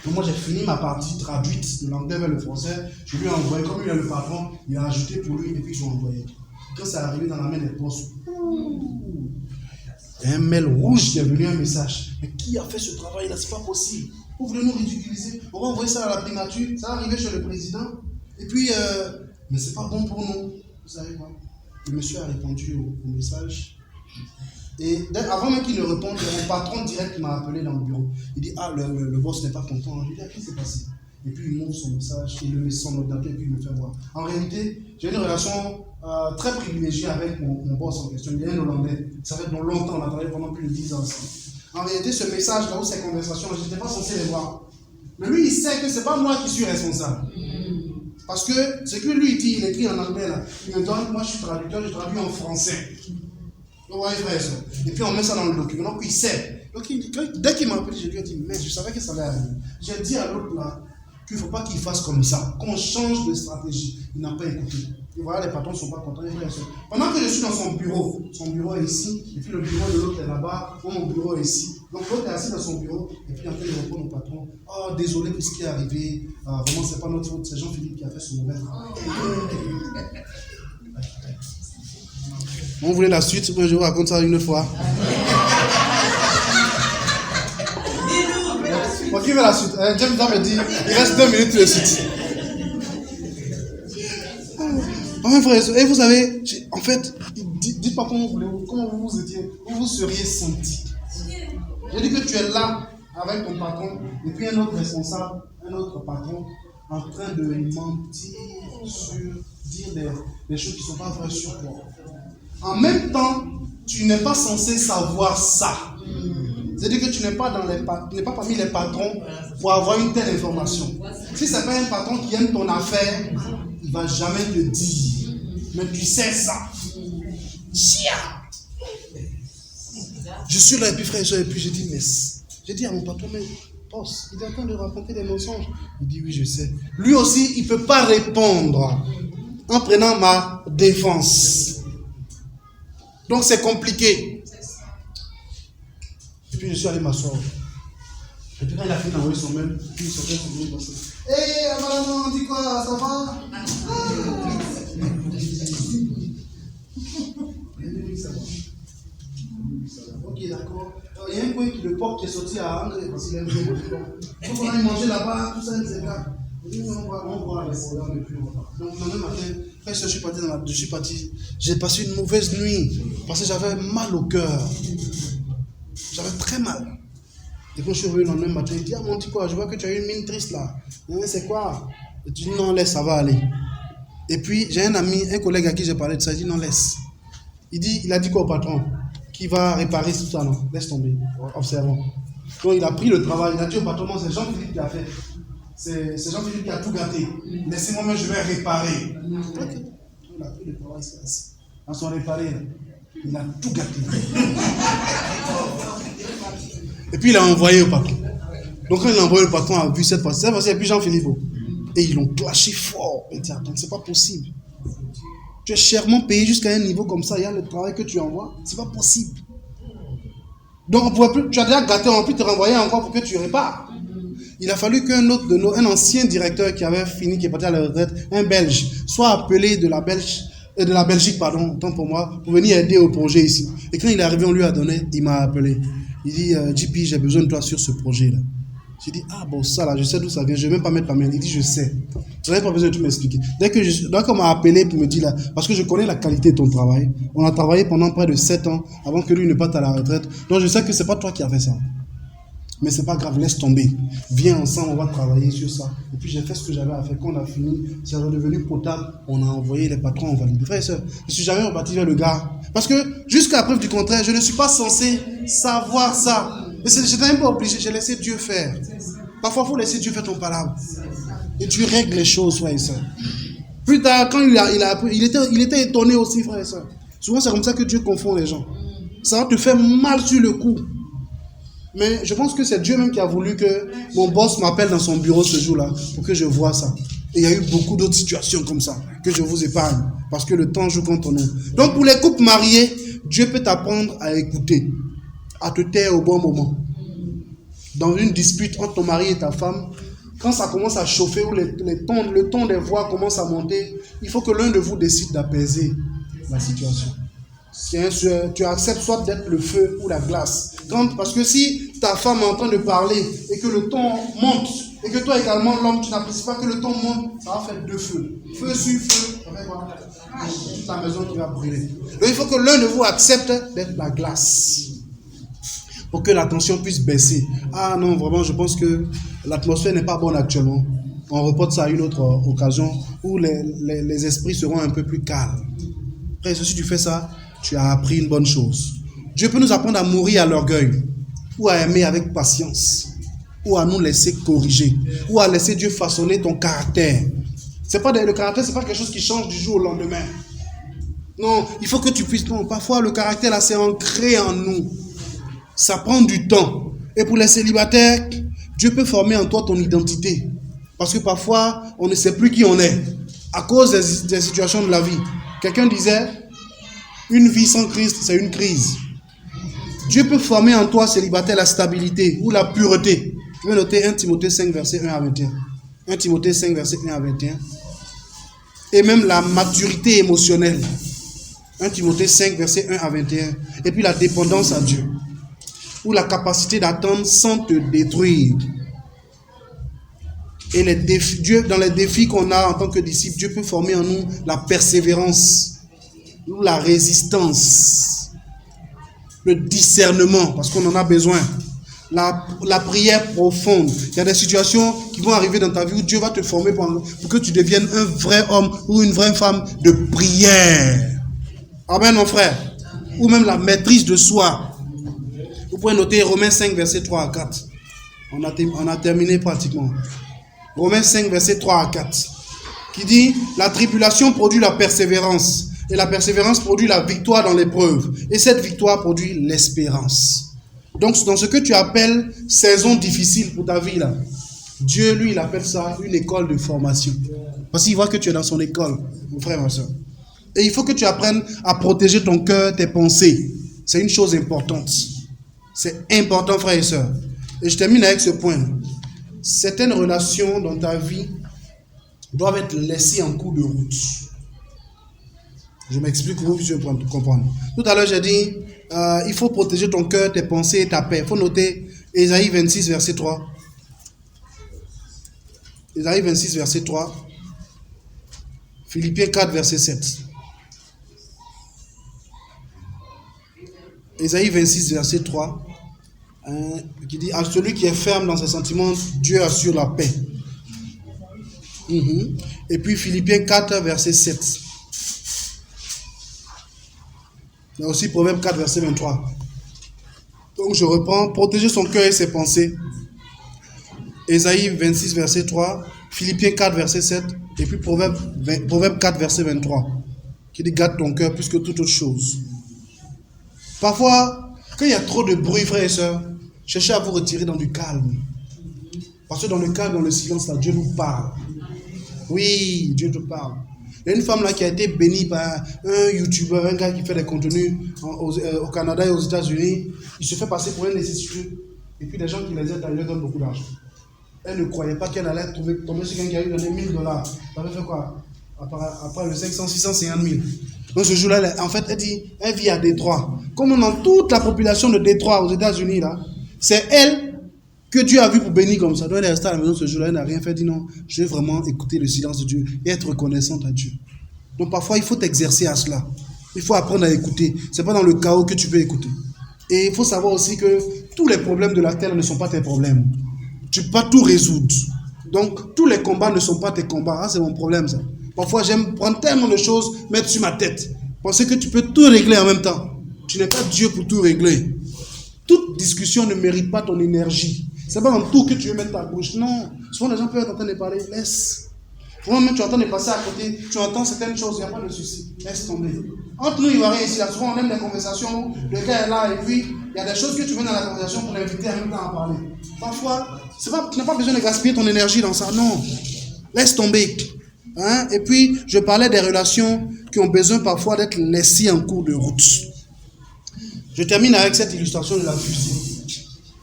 Donc moi j'ai fini ma partie traduite de l'anglais vers le français, je lui ai envoyé, comme il est le patron, il a ajouté pour lui et puis je l'ai envoyé. Quand c'est arrivé dans la main des postes, il y a un mail rouge qui est venu, un message. Mais qui a fait ce travail-là? C'est pas possible. Vous voulez nous ridiculiser? On va envoyer ça à la primature, ça va arriver chez le président. Et puis, mais c'est pas bon pour nous. Vous savez quoi? Le monsieur a répondu au message. Et avant même qu'il ne réponde, mon patron direct m'a appelé dans le bureau. Il dit, le boss n'est pas content. Je lui dis, qu'est-ce qui s'est passé? Et puis il m'ouvre son message, il le met son ordinateur et puis il me fait voir. En réalité, j'ai une relation très privilégiée avec mon boss en question. Il est un Hollandais. Ça fait longtemps, on a travaillé pendant plus de 10 ans ensemble. En réalité, ce message, là où ces conversations, je n'étais pas censé les voir. Mais lui, il sait que ce n'est pas moi qui suis responsable. Parce que ce que lui dit, il écrit en anglais là. Il me donne, moi je suis traducteur, je traduis en français. Vous voyez, frère. Et puis on met ça dans le document, donc il sait. Donc dès qu'il m'a appelé, je lui ai dit, mais je savais que ça allait arriver. J'ai dit à l'autre là, qu'il ne faut pas qu'il fasse comme ça, qu'on change de stratégie. Il n'a pas écouté. Et voilà, les patrons ne sont pas contents. Pendant que je suis dans son bureau est ici, et puis le bureau de l'autre est là-bas, mon bureau est ici. Donc l'autre est assis dans son bureau, et puis en train de répondre au patron, oh désolé pour ce qui est arrivé, vraiment c'est pas notre faute, c'est Jean-Philippe qui a fait ce mauvais travail. On voulait la suite, je vous raconte ça une autre fois. Bon, qui veut la suite? James Down me dit, il reste 2 minutes de suite. Enfin, frère, et vous savez, en fait, dites-moi comment vous étiez, où vous seriez senti. J'ai dit que tu es là avec ton patron, et puis un autre responsable, un autre patron, en train de mentir dire des choses qui ne sont pas vraies sur toi. En même temps, tu n'es pas censé savoir ça. C'est-à-dire que tu n'es pas parmi les patrons pour avoir une telle information. Si ce n'est pas un patron qui aime ton affaire, il ne va jamais te dire. Mais tu sais ça. Chia! Je suis là et puis frère, et puis j'ai dit à mon patron, mais boss, il est en train de raconter des mensonges. Il dit oui, je sais. Lui aussi, il ne peut pas répondre en prenant ma défense. Donc c'est compliqué. Et puis je suis allé m'asseoir. Et puis quand il a fini d'envoyer son mail, puis il sortait son mail. Hé, madame, on dit quoi? Ça va? Ok, d'accord. Il y a un coin qui le porte qui est sorti à André parce qu'il a un peu de donc on a mangé là-bas, tout ça, etc. On voit les programmes depuis longtemps. Donc le même matin, quand je suis parti, j'ai passé une mauvaise nuit parce que j'avais mal au cœur. J'avais très mal. Et quand je suis revenu le même matin, il dit, ah mon petit quoi, je vois que tu as une mine triste là. C'est quoi? Et tu dis, non, laisse, ça va aller. Et puis j'ai un ami, un collègue à qui j'ai parlé de ça, il dit, non, laisse. Il a dit quoi au patron? Qui va réparer tout ça, non? Laisse tomber, observons. Donc il a pris le travail, il a dit au patron, non, c'est Jean-Philippe qui a fait. C'est Jean-Philippe qui a tout gâté. Laissez-moi, mais je vais réparer. Okay. Il a pris le travail, c'est assis. En son réparé, il a tout gâté. Et puis il a envoyé au patron. Donc quand il a envoyé le patron, a vu cette fois-ci, il y a plus Jean-Philippe. Et ils l'ont clashé fort. Il dit, attends, c'est pas possible. Tu es chèrement payé jusqu'à un niveau comme ça, il y a le travail que tu envoies, c'est pas possible. Donc on pouvait plus, tu as déjà gâté, on peut te renvoyer encore pour que tu répares. Il a fallu un ancien directeur qui avait fini, qui est parti à la retraite, un Belge, soit appelé de la Belgique, tant pour moi, pour venir aider au projet ici. Et quand il est arrivé, on lui a donné, il m'a appelé. Il dit, JP, j'ai besoin de toi sur ce projet-là. J'ai dit, ah bon, ça là, je sais d'où ça vient, je ne vais même pas mettre ma main. Il dit, je sais. Tu n'avais pas besoin de tout m'expliquer. Dès qu'on m'a appelé pour me dire là, parce que je connais la qualité de ton travail, on a travaillé pendant près de 7 ans avant que lui ne parte à la retraite. Donc je sais que ce n'est pas toi qui as fait ça. Mais ce n'est pas grave, laisse tomber. Viens ensemble, on va travailler sur ça. Et puis j'ai fait ce que j'avais à faire. Quand on a fini, c'est redevenu potable. On a envoyé les patrons en valide. Frères et sœurs, je ne suis jamais reparti vers le gars. Parce que jusqu'à la preuve du contraire, je ne suis pas censé savoir ça. Mais j'étais un peu obligé, j'ai laissé Dieu faire. Parfois, il faut laisser Dieu faire ton palabre. Et tu règles les choses, frères et sœurs. Plus tard, quand il était étonné aussi, frères et sœurs. Souvent, c'est comme ça que Dieu confond les gens. Ça va te faire mal sur le coup. Mais je pense que c'est Dieu même qui a voulu que mon boss m'appelle dans son bureau ce jour-là pour que je voie ça. Et il y a eu beaucoup d'autres situations comme ça que je vous épargne parce que le temps joue contre nous. Donc pour les couples mariés, Dieu peut t'apprendre à écouter, à te taire au bon moment. Dans une dispute entre ton mari et ta femme, quand ça commence à chauffer ou le ton des voix commence à monter, il faut que l'un de vous décide d'apaiser la situation. Tu acceptes soit d'être le feu ou la glace. Parce que si ta femme est en train de parler et que le ton monte, et que toi également, l'homme, tu n'apprécies pas que le ton monte, ça va faire 2 feux. Feu sur feu, ça fait quoi? Toute la maison qui va brûler. Donc il faut que l'un de vous accepte d'être la glace. Pour que la tension puisse baisser. Ah non, vraiment, je pense que l'atmosphère n'est pas bonne actuellement. On reporte ça à une autre occasion où les esprits seront un peu plus calmes. Après, si tu fais ça, tu as appris une bonne chose. Dieu peut nous apprendre à mourir à l'orgueil, ou à aimer avec patience, ou à nous laisser corriger, ou à laisser Dieu façonner ton caractère. Le caractère, c'est pas quelque chose qui change du jour au lendemain. Non, il faut que tu puisses... Non, parfois, le caractère, là, c'est ancré en nous. Ça prend du temps. Et pour les célibataires, Dieu peut former en toi ton identité. Parce que parfois, on ne sait plus qui on est à cause des situations de la vie. Quelqu'un disait, une vie sans Christ, c'est une crise. Dieu peut former en toi, célibataire, la stabilité ou la pureté. Je vais noter 1 Timothée 5, verset 1 à 21. 1 Timothée 5, verset 1 à 21. Et même la maturité émotionnelle. 1 Timothée 5, verset 1 à 21. Et puis la dépendance à Dieu. Ou la capacité d'attendre sans te détruire. Et les défis, Dieu, dans les défis qu'on a en tant que disciples, Dieu peut former en nous la persévérance, ou la résistance, le discernement, parce qu'on en a besoin, la prière profonde. Il y a des situations qui vont arriver dans ta vie où Dieu va te former pour que tu deviennes un vrai homme ou une vraie femme de prière. Amen, mon frère. Ou même la maîtrise de soi. Vous pouvez noter Romains 5, verset 3 à 4. On a terminé pratiquement. Romains 5, verset 3 à 4. Qui dit, la tribulation produit la persévérance. Et la persévérance produit la victoire dans l'épreuve. Et cette victoire produit l'espérance. Donc, dans ce que tu appelles saison difficile pour ta vie, là, Dieu, lui, il appelle ça une école de formation. Parce qu'il voit que tu es dans son école, mon frère, ma soeur. Et il faut que tu apprennes à protéger ton cœur, tes pensées. C'est une chose importante. C'est important, frères et sœurs. Et je termine avec ce point. Certaines relations dans ta vie doivent être laissées en cours de route. Je m'explique pour que vous puissiez comprendre. Tout à l'heure, j'ai dit, il faut protéger ton cœur, tes pensées et ta paix. Il faut noter Ésaïe 26, verset 3. Ésaïe 26, verset 3. Philippiens 4, verset 7. Ésaïe 26, verset 3. Qui dit, à celui qui est ferme dans ses sentiments, Dieu assure la paix. Et puis Philippiens 4, verset 7. Il y a aussi Proverbe 4, verset 23. Donc je reprends, protéger son cœur et ses pensées. Ésaïe 26, verset 3. Philippiens 4, verset 7. Et puis Proverbe 4, verset 23. Qui dit, garde ton cœur plus que toute autre chose. Parfois, quand il y a trop de bruit, frères et sœurs, cherchez à vous retirer dans du calme. Parce que dans le calme, dans le silence, là, Dieu nous parle. Oui, Dieu te parle. Il y a une femme là qui a été bénie par un youtubeur, un gars qui fait des contenus au Canada et aux États-Unis. Il se fait passer pour un nécessiteux. Et puis les gens qui les aident, ils lui donnent beaucoup d'argent. Elle ne croyait pas qu'elle allait tomber sur quelqu'un qui a lui donné $1000. Ça veut faire quoi? Après le 500, 650 000. Donc ce jour-là, en fait, elle dit, elle vit à Détroit. Comme dans toute la population de Détroit aux États-Unis, là, c'est elle que Dieu a vu pour bénir comme ça. Donc elle est restée à la maison ce jour-là, elle n'a rien fait, elle dit non, je vais vraiment écouter le silence de Dieu et être reconnaissante à Dieu. Donc parfois, il faut t'exercer à cela. Il faut apprendre à écouter. Ce n'est pas dans le chaos que tu peux écouter. Et il faut savoir aussi que tous les problèmes de la terre ne sont pas tes problèmes. Tu ne peux pas tout résoudre. Donc tous les combats ne sont pas tes combats. Ah, c'est mon problème ça. Parfois, j'aime prendre tellement de choses, mettre sur ma tête. Penser que tu peux tout régler en même temps. Tu n'es pas Dieu pour tout régler. Toute discussion ne mérite pas ton énergie. C'est pas dans tout que tu veux mettre ta bouche. Non. Souvent, les gens peuvent être en train de parler. Laisse. Souvent, même tu entends de passer à côté. Tu entends certaines choses. Il n'y a pas de souci. Laisse tomber. Entre nous, il y a rien ici. Là, souvent, on aime des conversations où le gars est là et puis il y a des choses que tu mets dans la conversation pour l'inviter en même temps à parler. Parfois, tu n'as pas besoin de gaspiller ton énergie dans ça. Non. Laisse tomber. Hein? Et puis, je parlais des relations qui ont besoin parfois d'être laissées en cours de route. Je termine avec cette illustration de la fusée.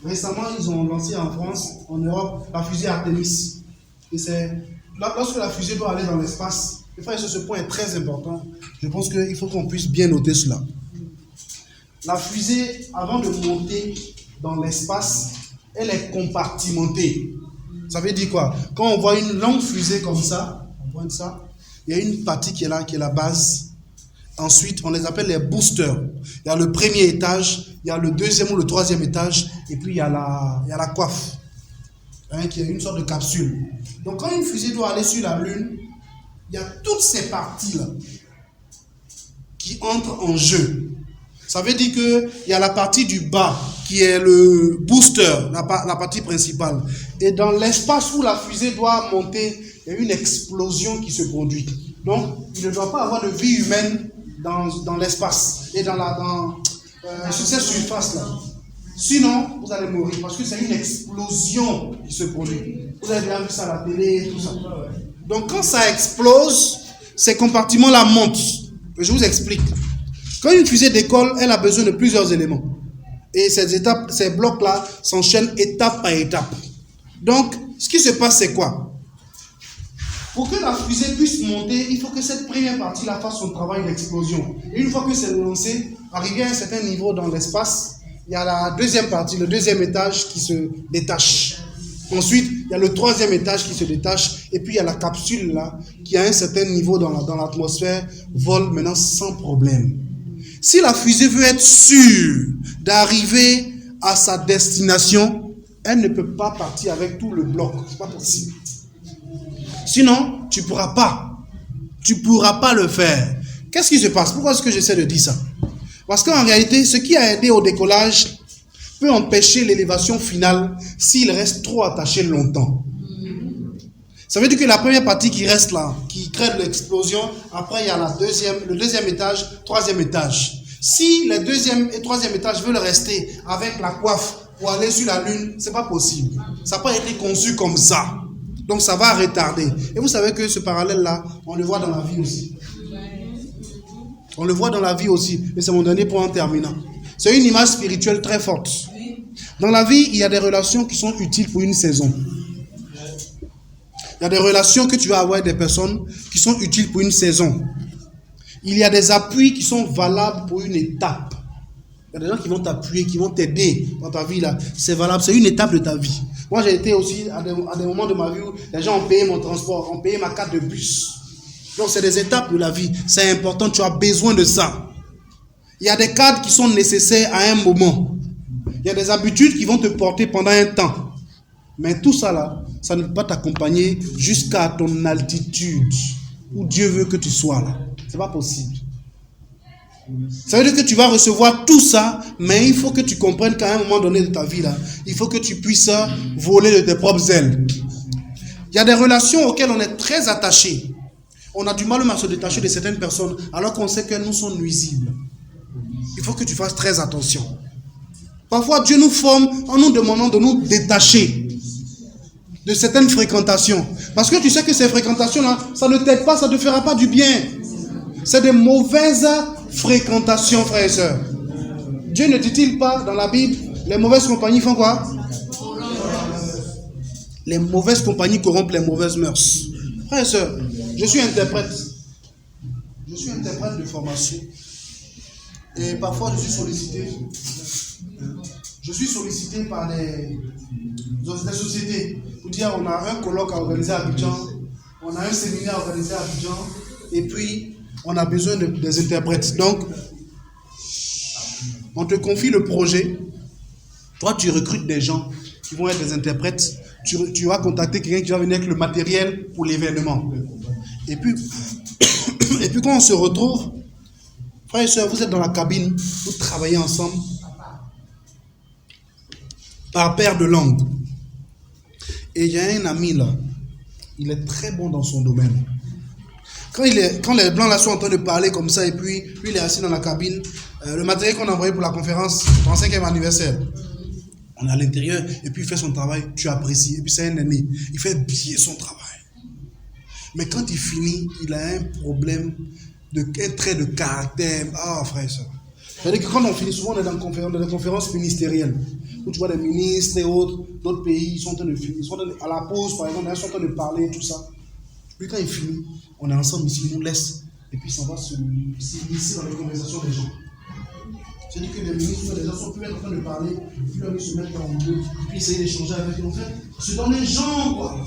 Récemment, ils ont lancé en France, en Europe, la fusée Artemis. Et c'est lorsque la fusée doit aller dans l'espace, et frère, ce point est très important. Je pense qu'il faut qu'on puisse bien noter cela. La fusée, avant de monter dans l'espace, elle est compartimentée. Ça veut dire quoi? Quand on voit une longue fusée comme ça, on voit ça, il y a une partie qui est là, qui est la base. Ensuite, on les appelle les boosters. Il y a le premier étage, il y a le deuxième ou le troisième étage, et puis il y a la coiffe, hein, qui est une sorte de capsule. Donc, quand une fusée doit aller sur la Lune, il y a toutes ces parties-là qui entrent en jeu. Ça veut dire qu'il y a la partie du bas, qui est le booster, la partie principale. Et dans l'espace où la fusée doit monter, il y a une explosion qui se produit. Donc, il ne doit pas avoir de vie humaine dans l'espace et sur cette surface-là. Sinon, vous allez mourir parce que c'est une explosion qui se produit. Vous avez déjà vu ça à la télé et tout ça. Donc quand ça explose, ces compartiments-là montent. Je vous explique. Quand une fusée décolle, elle a besoin de plusieurs éléments. Et ces blocs-là s'enchaînent étape par étape. Donc, ce qui se passe, c'est quoi? Pour que la fusée puisse monter, il faut que cette première partie-là fasse son travail d'explosion. Et une fois que c'est lancé, arrivé à un certain niveau dans l'espace, il y a la deuxième partie, le deuxième étage qui se détache. Ensuite, il y a le troisième étage qui se détache. Et puis, il y a la capsule là, qui à un certain niveau dans l'atmosphère, vole maintenant sans problème. Si la fusée veut être sûre d'arriver à sa destination, elle ne peut pas partir avec tout le bloc. C'est pas possible. Sinon, tu ne pourras pas. Tu ne pourras pas le faire. Qu'est-ce qui se passe? Pourquoi est-ce que j'essaie de dire ça? Parce qu'en réalité, ce qui a aidé au décollage peut empêcher l'élévation finale s'il reste trop attaché longtemps. Ça veut dire que la première partie qui reste là, qui crée de l'explosion, après il y a le deuxième étage, troisième étage. Si le deuxième et troisième étage veulent rester avec la coiffe pour aller sur la Lune, c'est pas possible. Ça n'a pas été conçu comme ça. Donc ça va retarder. Et vous savez que ce parallèle-là, on le voit dans la vie aussi. On le voit dans la vie aussi. Et c'est mon dernier point en terminant. C'est une image spirituelle très forte. Dans la vie, il y a des relations qui sont utiles pour une saison. Il y a des relations que tu vas avoir avec des personnes qui sont utiles pour une saison. Il y a des appuis qui sont valables pour une étape. Il y a des gens qui vont t'appuyer, qui vont t'aider dans ta vie là. C'est valable, c'est une étape de ta vie. Moi, j'ai été aussi à des moments de ma vie où les gens ont payé mon transport, ont payé ma carte de bus. Donc, c'est des étapes de la vie. C'est important, tu as besoin de ça. Il y a des cadres qui sont nécessaires à un moment. Il y a des habitudes qui vont te porter pendant un temps. Mais tout ça là, ça ne peut pas t'accompagner jusqu'à ton altitude où Dieu veut que tu sois là. C'est pas possible. Ça veut dire que tu vas recevoir tout ça, mais il faut que tu comprennes qu'à un moment donné de ta vie là, il faut que tu puisses voler de tes propres ailes. Il y a des relations auxquelles on est très attaché. On a du mal à se détacher de certaines personnes alors qu'on sait qu'elles nous sont nuisibles. Il faut que tu fasses très attention. Parfois, Dieu nous forme en nous demandant de nous détacher de certaines fréquentations. Parce que tu sais que ces fréquentations-là, ça ne t'aide pas, ça ne te fera pas du bien. C'est des mauvaises fréquentations, frères et sœurs. Dieu ne dit-il pas dans la Bible, les mauvaises compagnies font quoi? Les mauvaises compagnies corrompent les mauvaises mœurs. Frères et sœurs, je suis interprète. Je suis interprète de formation. Et parfois, je suis sollicité. Je suis sollicité par des sociétés pour dire on a un colloque à organiser à Abidjan, on a un séminaire à organiser à Abidjan, et puis on a besoin des interprètes. Donc, on te confie le projet. Toi, tu recrutes des gens qui vont être des interprètes. Tu vas contacter quelqu'un qui va venir avec le matériel pour l'événement. Et puis quand on se retrouve, frères et sœurs, vous êtes dans la cabine, vous travaillez ensemble par paire de langues. Et il y a un ami là, il est très bon dans son domaine. Quand les blancs là sont en train de parler comme ça, et puis lui il est assis dans la cabine, le matériel qu'on a envoyé pour la conférence, 35e anniversaire, on est à l'intérieur, et puis il fait son travail, tu apprécies, et puis c'est un aîné, il fait bien son travail. Mais quand il finit, il a un problème, un trait de caractère. Ah, frère et soeur. C'est-à-dire que quand on finit, souvent on est dans des conférences ministérielles, où tu vois des ministres et autres, d'autres pays, ils sont en train de finir, à la pause par exemple, ils sont en train de parler, tout ça. Puis quand il finit, on est ensemble ici, il nous laisse, et puis ça va s'immiscer dans les conversations des gens. C'est-à-dire que les ministres, les gens sont plus en train de parler, puis là ils se mettent en deux, puis essayer d'échanger avec eux. En fait, se donner gens, quoi.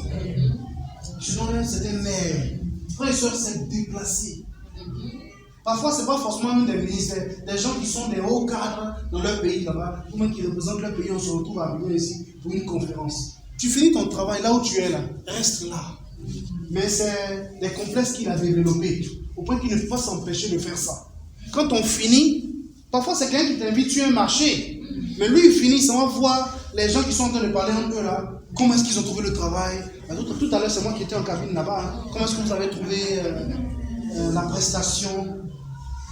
Se donner certains nerfs. Frères et sœurs, c'est déplacé. Parfois, ce n'est pas forcément des ministres, des gens qui sont des hauts cadres dans leur pays là-bas, ou même qui représentent leur pays, on se retrouve à venir ici pour une conférence. Tu finis ton travail là où tu es là, reste là. Mais c'est des complexes qu'il a développés, au point qu'il ne peut pas s'empêcher de faire ça. Quand on finit, parfois c'est quelqu'un qui t'invite sur un marché, mais lui il finit, ça va voir les gens qui sont en train de parler entre eux là, comment est-ce qu'ils ont trouvé le travail. Tout à l'heure, c'est moi qui étais en cabine là-bas, hein. Comment est-ce que vous avez trouvé la prestation?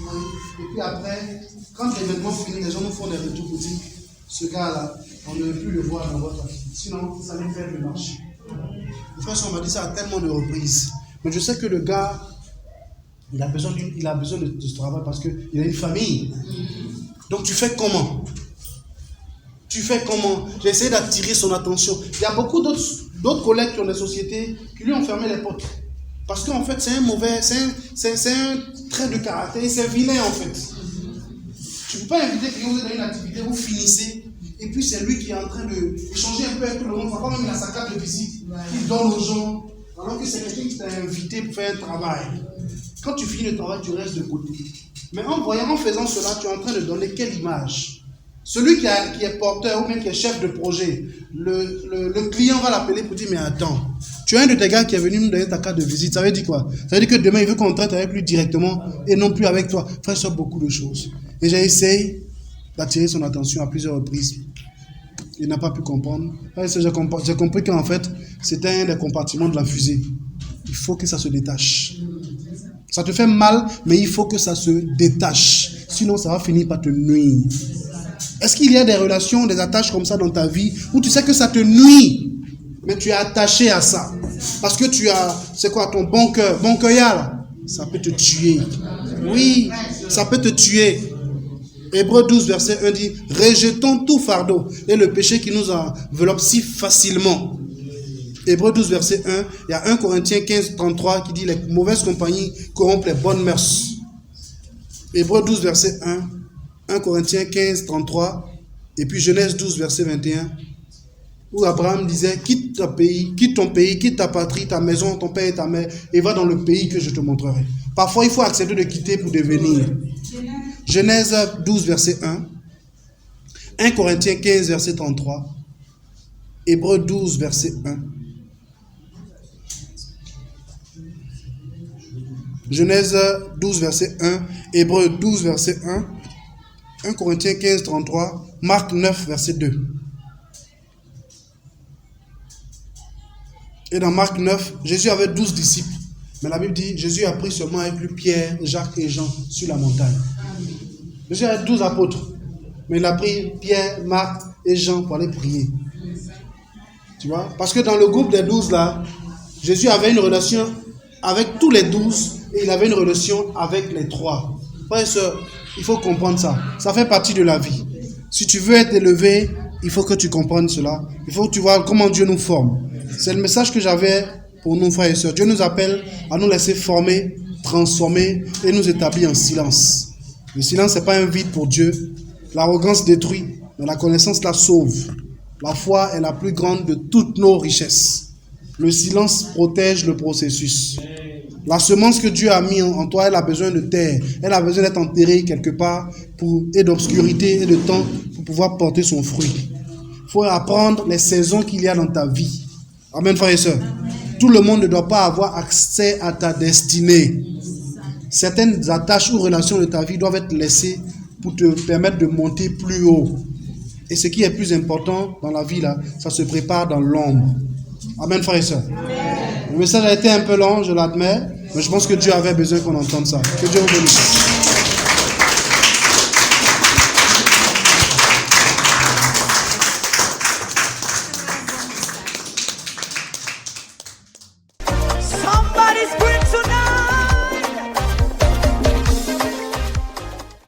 Et puis après, quand l'événement finit, les gens nous font des retours pour dire ce gars-là, on ne veut plus le voir dans votre vie. Sinon, ça allait faire le marché. Le frère, on m'a dit ça à tellement de reprises. Mais je sais que le gars, il a besoin de ce travail parce qu'il a une famille. Donc tu fais comment? J'ai essayé d'attirer son attention. Il y a beaucoup d'autres collègues qui ont des sociétés qui lui ont fermé les portes. Parce qu'en fait, c'est un trait de caractère, c'est vilain en fait. Tu ne peux pas inviter quelqu'un, vous êtes dans une activité, vous finissez, et puis c'est lui qui est en train d'échanger un peu avec tout le monde. Parfois même il a sa carte de visite, il donne aux gens, alors que c'est quelqu'un qui t'a invité pour faire un travail. Quand tu finis le travail, tu restes de côté. Mais en faisant cela, tu es en train de donner quelle image? Celui qui est porteur ou même qui est chef de projet, le client va l'appeler pour dire, mais attends, tu as un de tes gars qui est venu nous donner ta carte de visite, ça veut dire quoi? Ça veut dire que demain, il veut qu'on traite avec lui directement et non plus avec toi. Frère, ça beaucoup de choses. Et j'ai essayé d'attirer son attention à plusieurs reprises. Il n'a pas pu comprendre. J'ai compris qu'en fait, c'était un des compartiments de la fusée. Il faut que ça se détache. Ça te fait mal, mais il faut que ça se détache. Sinon, ça va finir par te nuire. Est-ce qu'il y a des relations, des attaches comme ça dans ta vie où tu sais que ça te nuit, mais tu es attaché à ça? Parce que tu as, c'est quoi, ton bon cœur là, ça peut te tuer. Oui, ça peut te tuer. Hébreux 12, verset 1 dit, rejetons tout fardeau et le péché qui nous enveloppe si facilement. Hébreux 12, verset 1, il y a 1 Corinthiens 15, 33 qui dit, les mauvaises compagnies corrompent les bonnes mœurs. Hébreux 12, verset 1 Corinthiens 15, 33, et puis Genèse 12, verset 21, où Abraham disait, quitte ton pays, quitte ta patrie, ta maison, ton père et ta mère, et va dans le pays que je te montrerai. Parfois, il faut accepter de quitter pour devenir. Genèse 12, verset 1 Corinthiens 15, verset 33, Hébreux 12, verset 1. Genèse 12, verset 1, Hébreux 12, verset 1 Corinthiens 15, 33, Marc 9, verset 2. Et dans Marc 9, Jésus avait 12 disciples. Mais la Bible dit, Jésus a pris seulement avec lui Pierre, Jacques et Jean sur la montagne. Jésus avait 12 apôtres. Mais il a pris Pierre, Marc et Jean pour aller prier. Tu vois? Parce que dans le groupe des 12 là, Jésus avait une relation avec tous les 12 et il avait une relation avec les 3. Frères et sœurs, il faut comprendre ça. Ça fait partie de la vie. Si tu veux être élevé, il faut que tu comprennes cela. Il faut que tu vois comment Dieu nous forme. C'est le message que j'avais pour nous, frères et sœurs. Dieu nous appelle à nous laisser former, transformer et nous établir en silence. Le silence, ce n'est pas un vide pour Dieu. L'arrogance détruit, mais la connaissance la sauve. La foi est la plus grande de toutes nos richesses. Le silence protège le processus. La semence que Dieu a mis en toi, elle a besoin de terre. Elle a besoin d'être enterrée quelque part et d'obscurité et de temps pour pouvoir porter son fruit. Il faut apprendre les saisons qu'il y a dans ta vie. Amen, frères et sœurs. Tout le monde ne doit pas avoir accès à ta destinée. Certaines attaches ou relations de ta vie doivent être laissées pour te permettre de monter plus haut. Et ce qui est plus important dans la vie, là, ça se prépare dans l'ombre. Amen, frères et sœurs. Le message a été un peu long, je l'admets, mais je pense que Dieu avait besoin qu'on entende ça. Que Dieu vous bénisse.